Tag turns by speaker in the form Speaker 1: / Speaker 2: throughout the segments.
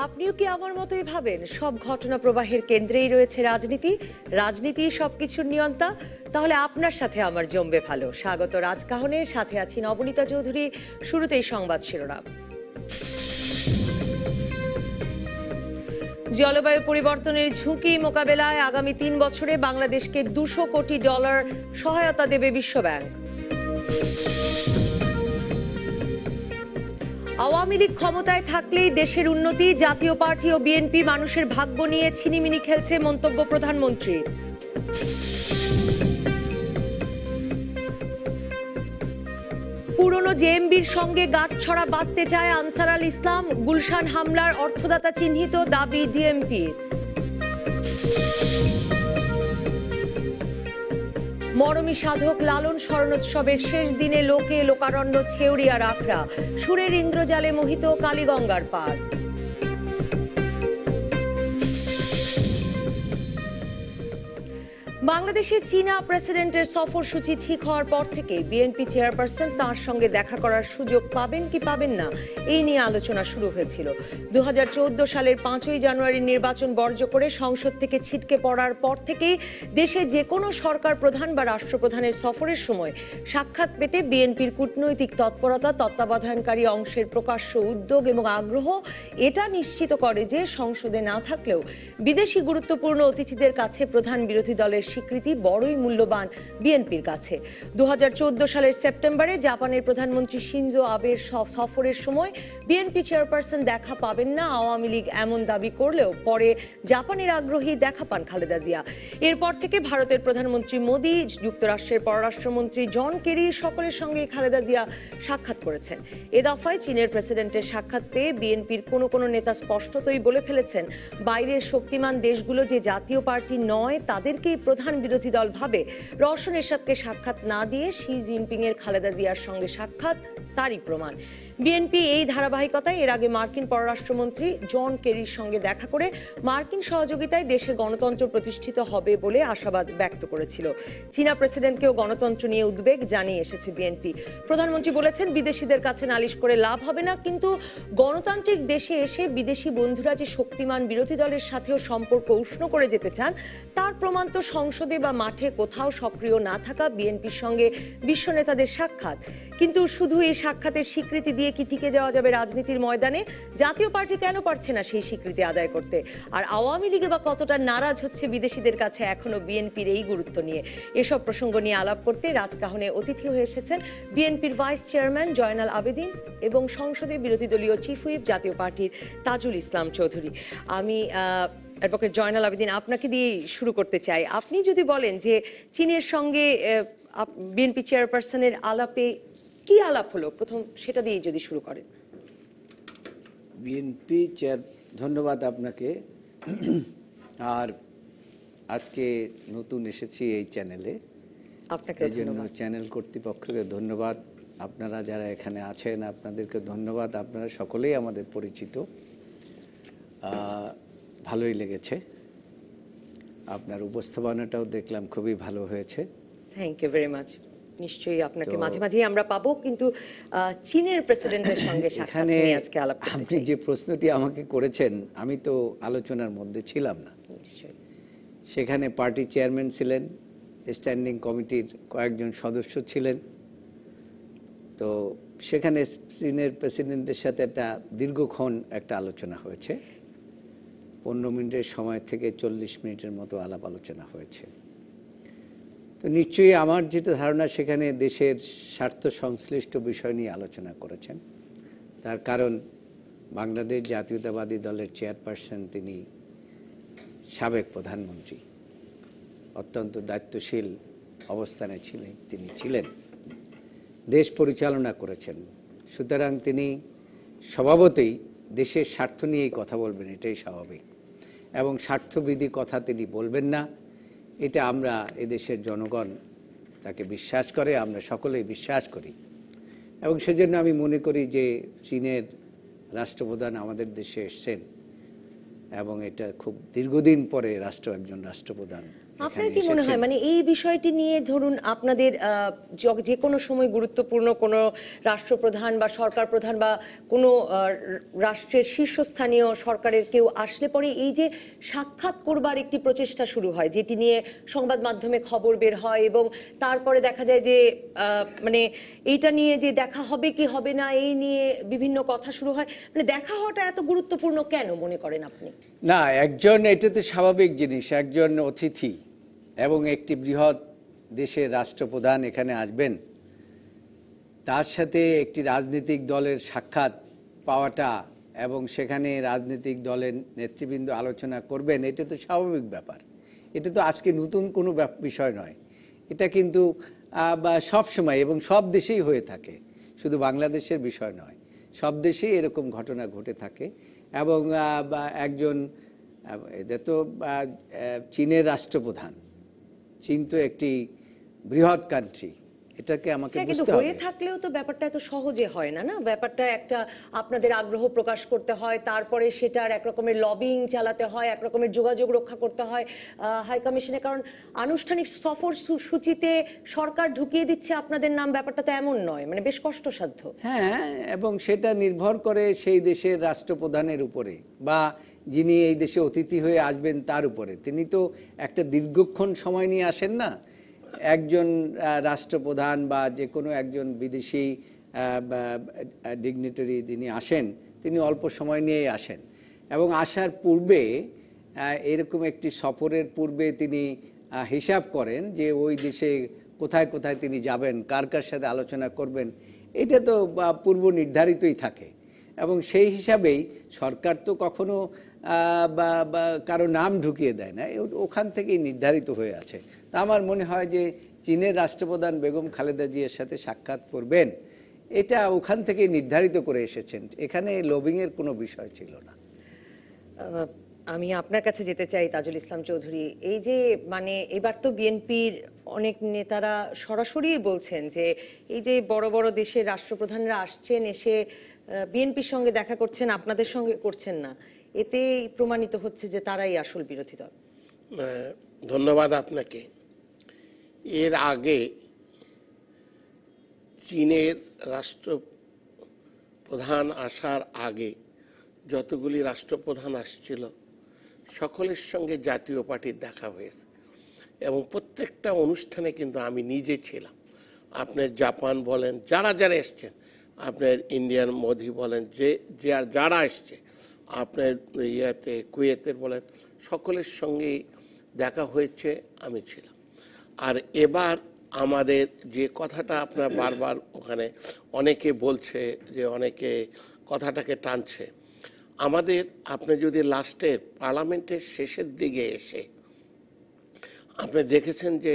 Speaker 1: আপনিও কি আমার মতোই ভাবেন সব ঘটনা প্রবাহের কেন্দ্রেই রয়েছে রাজনীতি, রাজনীতি সবকিছুর নিয়ন্তা? তাহলে আপনার সাথে আমার জমবে ভালো। স্বাগত রাজকাহনে, সাথে আছি নবনীতা চৌধুরী। শুরুতেই সংবাদ শিরোনাম। জলবায়ু পরিবর্তনের ঝুঁকি মোকাবেলায় আগামী ৩ বছরে বাংলাদেশকে $200 কোটি সহায়তা দেবে বিশ্বব্যাংক। আওয়ামী লীগ ক্ষমতায় থাকলেই দেশের উন্নতি, জাতীয় পার্টি ও বিএনপি মানুষের ভাগ্য নিয়ে ছিনিমিনি খেলছে, মন্তব্য প্রধানমন্ত্রী। পুরনো জেএমবির সঙ্গে গাঁটছড়া বাঁধতে চায় আনসার আল ইসলাম, গুলশান হামলার অর্থদাতা চিহ্নিত, দাবি ডিএমপির। মরমী সাধক লালন স্মরণোৎসবের শেষ দিনে লোকে লোকারণ্য ছেউরিয়ার আখড়া, সুরের ইন্দ্রজালে মোহিত কালীগঙ্গার পাড়। বাংলাদেশে চীনা প্রেসিডেন্টের সফরসূচি ঠিক হওয়ার পর থেকে বিএনপি চেয়ারপারসন তাঁর সঙ্গে দেখা করার সুযোগ পাবেন কি পাবেন না এই নিয়ে আলোচনা শুরু হয়েছিল। 2014 সালের 5ই জানুয়ারির নির্বাচন বর্জ্য করে সংসদ থেকে ছিটকে পড়ার পর থেকেই দেশে যে কোনো সরকার প্রধান বা রাষ্ট্রপ্রধানের সফরের সময় সাক্ষাৎ পেতে বিএনপির কূটনৈতিক তৎপরতা, তত্ত্বাবধানকারী অংশের প্রকাশ্য উদ্যোগ এবং আগ্রহ এটা নিশ্চিত করে যে সংসদে না থাকলেও বিদেশি গুরুত্বপূর্ণ অতিথিদের কাছে প্রধান বিরোধী দলের স্বীকৃতি বড়ই মূল্যবান বিএনপির কাছে। 2014 সালের সেপ্টেম্বরে জাপানের প্রধানমন্ত্রী শিনজো আবের সফরের সময় বিএনপি চেয়ারপারসন দেখা পাবেন না আওয়ামী লীগ এমন দাবি করলেও পরে জাপানের আগ্রহী দেখা পান খালেদা জিয়া। এরপর থেকে ভারতের প্রধানমন্ত্রী মোদি, যুক্তরাষ্ট্রের পররাষ্ট্রমন্ত্রী জন কেরি সকলের সঙ্গে খালেদা জিয়া সাক্ষাৎ করেছেন। এ দফায় চীনের প্রেসিডেন্টের সাক্ষাৎ পেয়ে বিএনপির কোনো নেতা স্পষ্টতই বলে ফেলেছেন, বাইরের শক্তিমান দেশগুলো যে জাতীয় পার্টি নয় তাদেরকেই প্রধান বিরোধী দল ভাবে। রওশন এরশাদকে সাক্ষাৎ না দিয়ে শি জিনপিং এর খালেদা জিয়ার সঙ্গে সাক্ষাৎ তারই প্রমাণ। বিএনপি এই ধারাবাহিকতায় এর আগে মার্কিন পররাষ্ট্রমন্ত্রী জন কেরির সঙ্গে দেখা করে মার্কিন সহযোগিতায় দেশে গণতন্ত্র প্রতিষ্ঠিত হবে বলে আশাবাদ ব্যক্ত করেছিল। চীনা প্রেসিডেন্টকেও গণতন্ত্র নিয়ে উদ্বেগ জানিয়ে এসেছে বিএনপি। প্রধানমন্ত্রী বলেছেন, বিদেশিদের কাছে নালিশ করে লাভ হবে না, কিন্তু গণতান্ত্রিক দেশে এসে বিদেশি বন্ধুরা যে শক্তিমান বিরোধী দলের সাথেও সম্পর্ক উষ্ণ করে যেতে চান তার প্রমাণ তো সংসদে বা মাঠে কোথাও সক্রিয় না থাকা বিএনপির সঙ্গে বিশ্ব নেতাদের সাক্ষাৎ। কিন্তু শুধু এই সাক্ষাতের স্বীকৃতি দিয়ে কি টিকে যাওয়া যাবে রাজনীতির ময়দানে? জাতীয় পার্টি কেন পারছে না সেই স্বীকৃতি আদায় করতে? আর আওয়ামী লীগে বা কতটা নারাজ হচ্ছে বিদেশিদের কাছে এখনো বিএনপির এই গুরুত্ব নিয়ে? এসব প্রসঙ্গ নিয়ে আলাপ করতে রাজকাহনে অতিথি হয়ে এসেছেন বিএনপির ভাইস চেয়ারম্যান জয়নাল আবেদিন এবং সংসদে বিরোধী দলীয় চিফ হুইপ জাতীয় পার্টির তাজুল ইসলাম চৌধুরী। আমি অ্যাডভোকেট জয়নাল আবেদিন, আপনাকে দিয়ে শুরু করতে চাই। আপনি যদি বলেন যে চীনের সঙ্গে বিএনপি চেয়ারপারসনের আলাপে কি আলাপ হলো, প্রথম সেটা দিয়ে যদি শুরু করেন।
Speaker 2: বিএনপি চেয়ার, ধন্যবাদ আপনাকে। আর আজকে নতুন এসেছি এই চ্যানেলে,
Speaker 1: আপনাকে
Speaker 2: এই জন্য চ্যানেল কর্তৃপক্ষকে ধন্যবাদ। আপনারা যারা এখানে আছেন আপনাদেরকে ধন্যবাদ। আপনারা সকলেই আমাদের পরিচিত। ভালোই লেগেছে, আপনার উপস্থাপনাটাও দেখলাম খুবই ভালো হয়েছে।
Speaker 1: Thank you very much. নিশ্চয়ই আপনাকে মাঝে মাঝে আমরা পাবো, কিন্তু চীনের প্রেসিডেন্টের সঙ্গে সাক্ষাৎ নিয়ে আজকে আলাপ করতে চাই।
Speaker 2: আপনি যে প্রশ্নটি আমাকে করেছেন, আমি তো আলোচনার মধ্যে ছিলাম না। সেখানে পার্টি চেয়ারম্যান ছিলেন, স্ট্যান্ডিং কমিটির কয়েকজন সদস্য ছিলেন। তো সেখানে চীনের প্রেসিডেন্টের সাথে একটা দীর্ঘক্ষণ একটা আলোচনা হয়েছে। 15 মিনিটের সময় থেকে 40 মিনিটের মতো আলাপ আলোচনা হয়েছে। তো নিশ্চয়ই আমার যেটা ধারণা, সেখানে দেশের স্বার্থ সংশ্লিষ্ট বিষয় নিয়ে আলোচনা করেছেন। তার কারণ বাংলাদেশ জাতীয়তাবাদী দলের চেয়ারপারসন, তিনি সাবেক প্রধানমন্ত্রী, অত্যন্ত দায়িত্বশীল অবস্থানে তিনি ছিলেন, দেশ পরিচালনা করেছেন। সুতরাং তিনি স্বভাবতই দেশের স্বার্থ নিয়েই কথা বলবেন, এটাই স্বাভাবিক। এবং স্বার্থবিধি কথা তিনি বলবেন না, এটা আমরা এদেশের জনগণ তাকে বিশ্বাস করে, আমরা সকলেই বিশ্বাস করি। এবং সেজন্য আমি মনে করি যে চীনের রাষ্ট্রপ্রধান আমাদের দেশে এসছেন এবং এটা খুব দীর্ঘদিন পরে একজন রাষ্ট্রপ্রধান
Speaker 1: আপনার কি মনে হয় মানে এই বিষয়টি নিয়ে ধরুন আপনাদের যে কোনো সময় গুরুত্বপূর্ণ কোনো রাষ্ট্রপ্রধান বা সরকার প্রধান বা কোনো রাষ্ট্রের শীর্ষস্থানীয় সরকারের কেউ আসলে পরে এই যে সাক্ষাৎ করবার একটি প্রচেষ্টা শুরু হয়, যেটি নিয়ে সংবাদ মাধ্যমে খবর বের হয় এবং তারপরে দেখা যায় যে মানে এইটা নিয়ে যে দেখা হবে কি হবে না এই নিয়ে বিভিন্ন কথা শুরু হয়, মানে দেখা হওয়াটা এত গুরুত্বপূর্ণ কেন মনে করেন আপনি?
Speaker 2: না, একজন, এটা তো স্বাভাবিক জিনিস, একজন অতিথি এবং একটি বৃহৎ দেশের রাষ্ট্রপ্রধান এখানে আসবেন, তার সাথে একটি রাজনৈতিক দলের সাক্ষাৎ পাওয়াটা এবং সেখানে রাজনৈতিক দলের নেতৃবৃন্দ আলোচনা করবেন, এটা তো স্বাভাবিক ব্যাপার। এটা তো আজকে নতুন কোনো বিষয় নয়। এটা কিন্তু সব সময় এবং সব দেশেই হয়ে থাকে, শুধু বাংলাদেশের বিষয় নয়, সব দেশেই এরকম ঘটনা ঘটে থাকে। এবং একজন, এটা তো চীনের রাষ্ট্রপ্রধান, চীন তো একটি বৃহৎ কান্ট্রি, এটাকে আমাকে বুঝতে হবে।
Speaker 1: হয়ে থাকলেও তো ব্যাপারটা এত সহজে হয় না, না ব্যাপারটা একটা আপনাদের আগ্রহ প্রকাশ করতে হয়, তারপরে সেটার এক রকমের লবিং চালাতে হয়, এক রকমের যোগাযোগ রক্ষা করতে হয় হাই কমিশনে, কারণ আনুষ্ঠানিক সফর সূচিতে সরকার ঢুকিয়ে দিচ্ছে আপনাদের নাম, ব্যাপারটা তো এমন নয়, মানে বেশ কষ্টসাধ্য।
Speaker 2: হ্যাঁ, এবং সেটা নির্ভর করে সেই দেশের রাষ্ট্রপ্রধানের উপরে বা যিনি এই দেশে অতিথি হয়ে আসবেন তার উপরে। তিনি তো একটা দীর্ঘক্ষণ সময় নিয়ে আসেন না। একজন রাষ্ট্রপ্রধান বা যে কোনো একজন বিদেশি ডিগনিটারি যিনি আসেন, তিনি অল্প সময় নিয়েই আসেন এবং আসার পূর্বে এরকম একটি সফরের পূর্বে তিনি হিসাব করেন যে ওই দেশে কোথায় কোথায় তিনি যাবেন, কার কার সাথে আলোচনা করবেন, এটা তো পূর্ব নির্ধারিতই থাকে। এবং সেই হিসাবেই সরকার তো কখনো কারো নাম ঢুকিয়ে দেয় না, ওখান থেকেই নির্ধারিত হয়ে আছে। তা আমার মনে হয় যে চীনের রাষ্ট্রপ্রধান বেগম খালেদা জিয়ার সাথে সাক্ষাৎ করবেন, এটা ওখান থেকেই নির্ধারিত করে এসেছেন, এখানে লবিংয়ের কোনো বিষয় ছিল না।
Speaker 1: আমি আপনার কাছে যেতে চাই তাজুল ইসলাম চৌধুরী, এই যে মানে এবার তো বিএনপির অনেক নেতারা সরাসরি বলছেন যে এই যে বড় বড় দেশের রাষ্ট্রপ্রধানরা আসছেন, এসে বিএনপির সঙ্গে দেখা করছেন, আপনাদের সঙ্গে করছেন না, এতেই প্রমাণিত হচ্ছে যে তারাই আসল বিরোধী দল।
Speaker 3: ধন্যবাদ আপনাকে। এর আগে চীনের রাষ্ট্রপ্রধান আসার আগে যতগুলি রাষ্ট্রপ্রধান আসছিল সকলের সঙ্গে জাতীয় পার্টির দেখা হয়েছে এবং প্রত্যেকটা অনুষ্ঠানে কিন্তু আমি নিজে ছিলাম। আপনার জাপান বলেন, যারা যারা এসছেন, আপনার ইন্ডিয়ান মোদি বলেন, যে যারা এসছে, আপনার কুয়েতের বলেন, সকলের সঙ্গেই দেখা হয়েছে, আমি ছিলাম। আর এবার আমাদের যে কথাটা আপনার বারবার ওখানে অনেকে বলছে যে অনেকে কথাটাকে টানছে, আমাদের আপনি যদি লাস্টের পার্লামেন্টের শেষের দিকে এসে আপনি দেখেছেন যে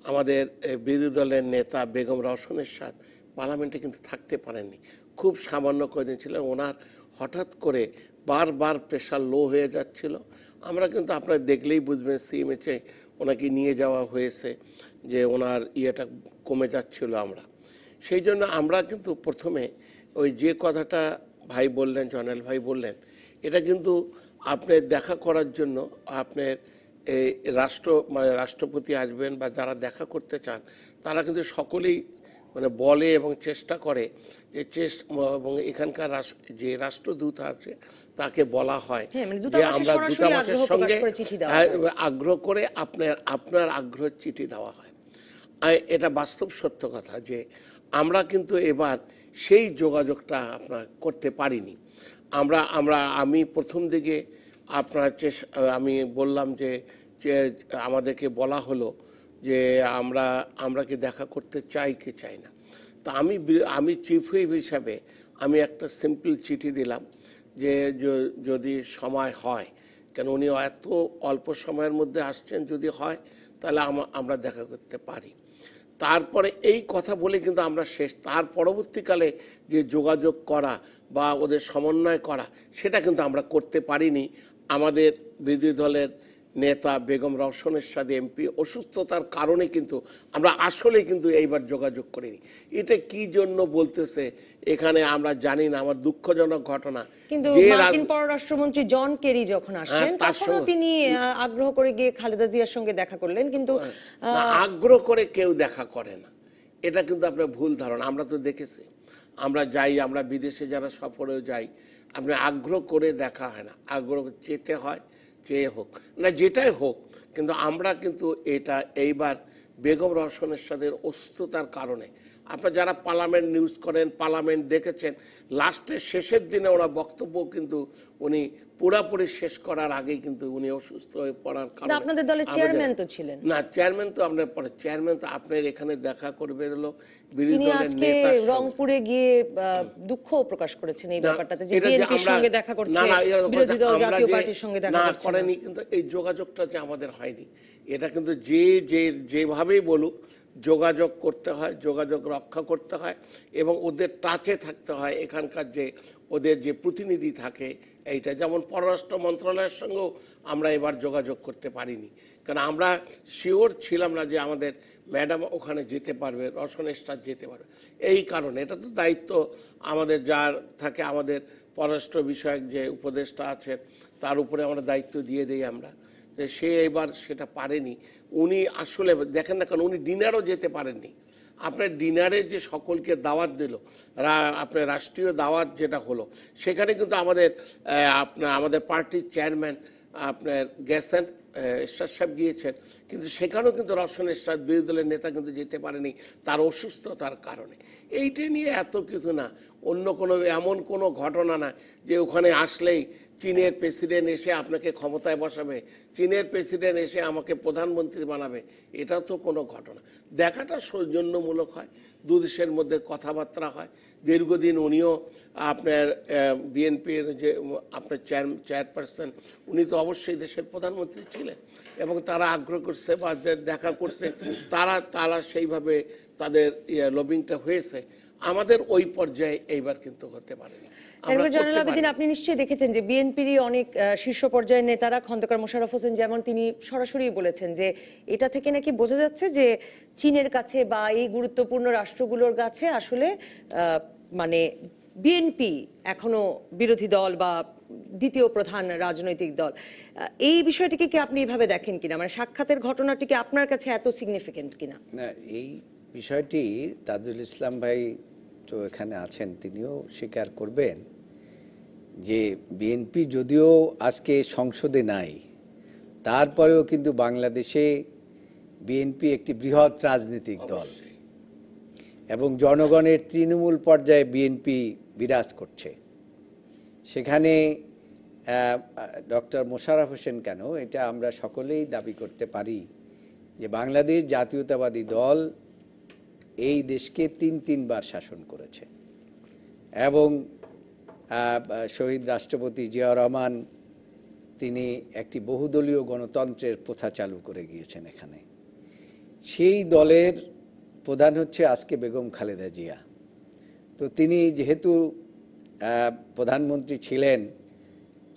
Speaker 3: আমাদের বিরোধী দলের নেতা বেগম রওশন এরশাদ পার্লামেন্টে কিন্তু থাকতে পারেননি, খুব সামান্য কয়েকদিন ছিল। ওনার হঠাৎ করে বারবার প্রেশার লো হয়ে যাচ্ছিল। আমরা কিন্তু আপনারা দেখলেই বুঝবেন সিএমএইচে ওনাকে নিয়ে যাওয়া হয়েছে, যে ওনার ইয়েটা কমে যাচ্ছিল। আমরা সেই জন্য আমরা কিন্তু প্রথমে ওই যে কথাটা ভাই বললেন, জয়নাল ভাই বললেন, এটা কিন্তু আপনার দেখা করার জন্য আপনার এই রাষ্ট্রপতি আসবেন বা যারা দেখা করতে চান তারা কিন্তু সকলেই বলে এবং চেষ্টা করে যে এবং এখানকার যে রাষ্ট্রদূত আছে তাকে বলা হয় যে আমরা দূতাবাসের সঙ্গে আগ্রহ করে আপনার আগ্রহের চিঠি দেওয়া হয়। এটা বাস্তব সত্য কথা যে আমরা কিন্তু এবার সেই যোগাযোগটা আপনার করতে পারিনি। আমি প্রথম দিকে আমি বললাম যে আমাদেরকে বলা হলো যে আমরা কি দেখা করতে চাই কি চাই না। তা আমি চিফ হুইপ হিসাবে আমি একটা সিম্পল চিঠি দিলাম যে যদি সময় হয়, কেন উনি এত অল্প সময়ের মধ্যে আসছেন, যদি হয় তাহলে আমরা দেখা করতে পারি। তারপরে এই কথা বলে কিন্তু আমরা শেষ। তার পরবর্তীকালে যে যোগাযোগ করা বা ওদের সমন্বয় করা সেটা কিন্তু আমরা করতে পারিনি। আমাদের বিরোধী দলের নেতা বেগম রওশন এরশাদ এমপি অসুস্থতার কারণে কিন্তু আমরা আসলে কিন্তু এইবার যোগাযোগ করিনি। এটা কি জন্য বলতেছে এখানে আমরা জানি না। আমার দুঃখজনক ঘটনা,
Speaker 1: কিন্তু মার্কিন পররাষ্ট্রমন্ত্রী জন কেরি যখন আসেন তখনও তিনি আগ্রহ করে গিয়ে খালেদা জিয়ার সঙ্গে দেখা করলেন, কিন্তু
Speaker 3: আগ্রহ করে কেউ দেখা করে না, এটা কিন্তু আপনার ভুল ধারণা। আমরা তো দেখেছি, আমরা যাই, আমরা বিদেশে যারা সফরেও যাই, আপনার আগ্রহ করে দেখা হয় না, আগ্রহ চেতে হয়, চেয়ে হোক না যেটাই হোক। কিন্তু আমরা কিন্তু এটা এইবার বেগম রওশন এরশাদের অসুস্থতার কারণে, আপনারা যারা পার্লামেন্ট নিউজ করেন, পার্লামেন্ট দেখেছেন, লাস্টের শেষের দিনে ওরা বক্তব্য কিন্তু উনি পুরাপুরি শেষ করার আগেই কিন্তু উনি অসুস্থ হয়ে পড়ার কারণে।
Speaker 1: আপনাদের দলের চেয়ারম্যান তো ছিলেন
Speaker 3: না, চেয়ারম্যান তো আপনার পরে চেয়ারম্যান তো আপনার এখানে দেখা করবে হলো বিরোধী
Speaker 1: তিনি
Speaker 3: দলের
Speaker 1: আজকে
Speaker 3: নেতার
Speaker 1: রংপুরে গিয়ে দুঃখ প্রকাশ করেছেন এই ব্যাপারটাতে যে বিএনপির সঙ্গে দেখা করছে, বিরোধী দল জাতীয় পার্টির সঙ্গে দেখা
Speaker 3: না
Speaker 1: করছে
Speaker 3: করেনি। কিন্তু এই যোগাযোগটা যে আমাদের হয়নি, এটা কিন্তু যেভাবেই বলুক যোগাযোগ করতে হয়, যোগাযোগ রক্ষা করতে হয় এবং ওদের টাচে থাকতে হয়। এখানকার যে ওদের যে প্রতিনিধি থাকে, এইটা যেমন পররাষ্ট্র মন্ত্রণালয়ের সঙ্গেও আমরা এবার যোগাযোগ করতে পারিনি, কারণ আমরা শিওর ছিলাম না যে আমাদের ম্যাডাম ওখানে যেতে পারবে, রওশন এরশাদ যেতে পারবে। এই কারণে এটা তো দায়িত্ব আমাদের যার থাকে, আমাদের পররাষ্ট্র বিষয়ক যে উপদেষ্টা আছেন তার উপরে আমরা দায়িত্ব দিয়ে দিই আমরা। সে এবার সেটা পারেনি। উনি আসলে দেখেন না, কারণ উনি ডিনারও যেতে পারেননি। আপনার ডিনারে যে সকলকে দাওয়াত দিল, আপনার রাষ্ট্রীয় দাওয়াত যেটা হলো, সেখানে কিন্তু আমাদের পার্টির চেয়ারম্যান আপনার গেছেন, এরশাদ সাহেব গিয়েছেন, কিন্তু সেখানেও কিন্তু রওশন এরশাদ বিরোধী দলের নেতা কিন্তু যেতে পারেনি তার অসুস্থতার কারণে। এইটা নিয়ে এত কিছু না, অন্য কোনো এমন কোনো ঘটনা না যে ওখানে আসলেই চীনের প্রেসিডেন্ট এসে আপনাকে ক্ষমতায় বসাবে, চীনের প্রেসিডেন্ট এসে আমাকে প্রধানমন্ত্রী বানাবে, এটা তো কোনো ঘটনা। দেখাটা সৌজন্যমূলক হয়, দু দেশের মধ্যে কথাবার্তা হয়। দীর্ঘদিন উনিও আপনার বিএনপির যে আপনার চেয়ারপারসন, উনি তো অবশ্যই দেশের প্রধানমন্ত্রী ছিলেন এবং তারা আগ্রহ করছে বা দেখা করছে, তারা সেইভাবে তাদের লবিংটা হয়েছে। আমাদের ওই পর্যায়ে এইবার কিন্তু হতে পারেনি।
Speaker 1: আপনি নিশ্চয়ই দেখেছেন যে বিএনপিরই অনেক শীর্ষ পর্যায়ের নেতারা, খন্দকার মোশাররফ হোসেন যেমন, তিনি সরাসরি বলেছেন যে এটা থেকে নাকি বোঝা যাচ্ছে যে চীনের কাছে বা এই গুরুত্বপূর্ণ রাষ্ট্রগুলোর কাছে আসলে মানে বিএনপি এখনো বিরোধী দল বা দ্বিতীয় প্রধান রাজনৈতিক দল। এই বিষয়টিকে কি আপনি এইভাবে দেখেন কিনা, মানে সাক্ষাতের ঘটনাটিকে আপনার কাছে এত সিগনিফিকেন্ট কিনা?
Speaker 2: না, এই বিষয়টি তাজুল ইসলাম ভাই তো এখানে আছেন, তিনিও স্বীকার করবেন যে বিএনপি যদিও আজকে সংসদে নাই, তারপরেও কিন্তু বাংলাদেশে বিএনপি একটি বৃহৎ রাজনৈতিক দল এবং জনগণের তৃণমূল পর্যায়ে বিএনপি বিরাজ করছে। সেখানে ডক্টর মোশাররফ হোসেন কেন, এটা আমরা সকলেই দাবি করতে পারি যে বাংলাদেশ জাতীয়তাবাদী দল এই দেশকে তিনবার শাসন করেছে এবং শহীদ রাষ্ট্রপতি জিয়াউর রহমান তিনি একটি বহুদলীয় গণতন্ত্রের প্রথা চালু করে গিয়েছেন এখানে। সেই দলের প্রধান হচ্ছে আজকে বেগম খালেদা জিয়া। তো তিনি যেহেতু প্রধানমন্ত্রী ছিলেন,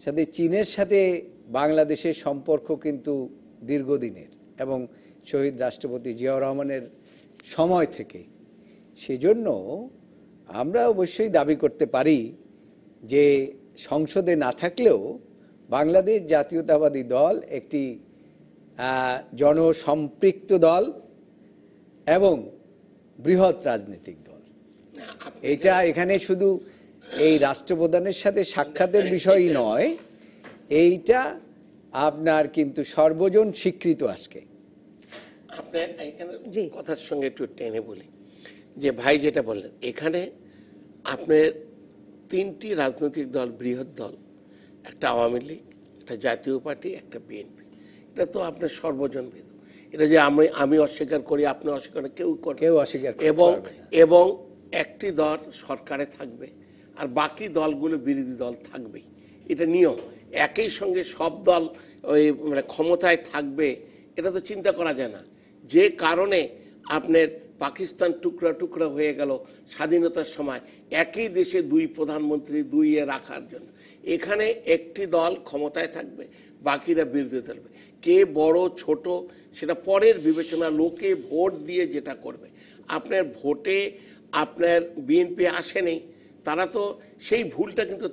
Speaker 2: সাথে চীনের সাথে বাংলাদেশের সম্পর্ক কিন্তু দীর্ঘদিনের এবং শহীদ রাষ্ট্রপতি জিয়াউর রহমানের সময় থেকে। সেজন্য আমরা অবশ্যই দাবি করতে পারি যে সংসদে না থাকলেও বাংলাদেশ জাতীয়তাবাদী দল একটি জনসম্পৃক্ত দল এবং বৃহৎ রাজনৈতিক দল। এইটা এখানে শুধু এই রাষ্ট্রপ্রধানের সাথে সাক্ষাতের বিষয়ই নয়, এইটা আপনার কিন্তু সর্বজন স্বীকৃত। আজকে
Speaker 3: আপনার এখানে কথার সঙ্গে একটু টেনে বলি যে ভাই যেটা বললেন, এখানে আপনার তিনটি রাজনৈতিক দল, বৃহৎ দল, একটা আওয়ামী লীগ, একটা জাতীয় পার্টি, একটা বিএনপি। এটা তো আপনার সর্বজনবিদ। এটা যে আমি অস্বীকার করি, আপনি অস্বীকার করেন, কেউ অস্বীকার এবং একটি দল সরকারে থাকবে আর বাকি দলগুলো বিরোধী দল থাকবেই, এটা নিয়ম। একই সঙ্গে সব দল ওই মানে ক্ষমতায় থাকবে, এটা তো চিন্তা করা যায় না। যে কারণে আপনার পাকিস্তান টুকরা টুকরা হয়ে গেল স্বাধীনতার সময়, একই দেশে দুই প্রধানমন্ত্রী দুইয়ে রাখার জন্য। এখানে একটি দল ক্ষমতায় থাকবে, বাকিরা বিরোধী থাকবে। কে বড় ছোট সেটা পরের বিবেচনা, লোকে ভোট দিয়ে যেটা করবে। আপনার ভোটে আপনার বিএনপি আসেনি, তারা তো সেই ভুলটা কিন্তু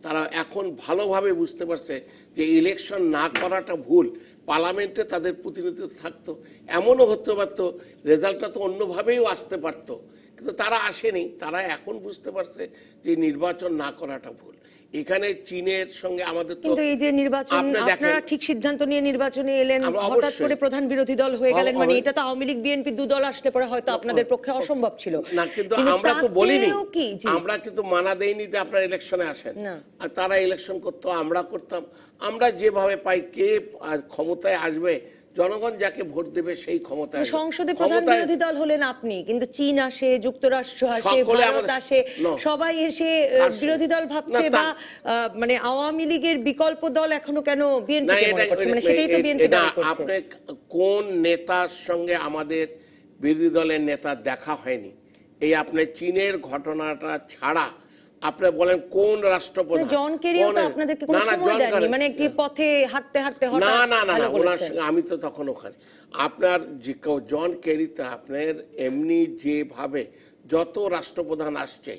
Speaker 3: তারা এখন ভালোভাবে বুঝতে পারছে যে ইলেকশন না করাটা ভুল। পার্লামেন্টে তাদের প্রতিনিধিত্ব থাকতো, এমনও হতে পারতো রেজাল্টটা তো অন্যভাবেও আসতে পারতো, কিন্তু তারা আসেনি। তারা এখন বুঝতে পারছে যে নির্বাচন না করাটা ভুল। এখানে চীনের সঙ্গে আমাদের তো,
Speaker 1: কিন্তু এই যে নির্বাচন আপনারা ঠিক সিদ্ধান্ত নিয়ে নির্বাচনে এলেন, হঠাৎ করে প্রধান বিরোধী দল হয়ে গেলেন, মানে এটা তো আওয়ামী লীগ বিএনপি দু দল আসলে পরে হয়তো আপনাদের পক্ষে অসম্ভব ছিল
Speaker 3: না। কিন্তু আমরা তো বলিনি, আমরা কিন্তু মানা দেইনি যে আপনারা ইলেকশনে আসেন। আর তারা ইলেকশন করতো, আমরা করতাম। আমরা যেভাবে পাই, কে ক্ষমতায় আসবে, জনগণ যাকে ভোট দেবে সেই ক্ষমতায়।
Speaker 1: সংসদে প্রধান বিরোধী দল হলেন আপনি, কিন্তু চীন আসে, যুক্তরাষ্ট্র আসে, ভারত আসে, সবাই এসে বিরোধী দল ভাবছে, বা মানে আওয়ামী লীগের বিকল্প দল এখনো কেন বিএনপি মনে করছে, মানে সেটাই তো বিএনপি দাবি করছে।
Speaker 3: আপনি কোন নেতার সঙ্গে আমাদের বিরোধী দলের নেতা দেখা হয়নি? এই আপনি চীনের ঘটনাটা ছাড়া আপনি বলেন কোন রাষ্ট্রপ্রধান?
Speaker 1: জন কেরিও তো আপনাদেরকে কোনো সময় দেননি, মানে একটি পথে হাঁটতে হাঁটতে হঠাৎ
Speaker 3: না ওনার সঙ্গে আমি তো তখন ওখানে। আপনার যে জন কেরিতে আপনার এমনি যেভাবে যত রাষ্ট্রপ্রধান আসছে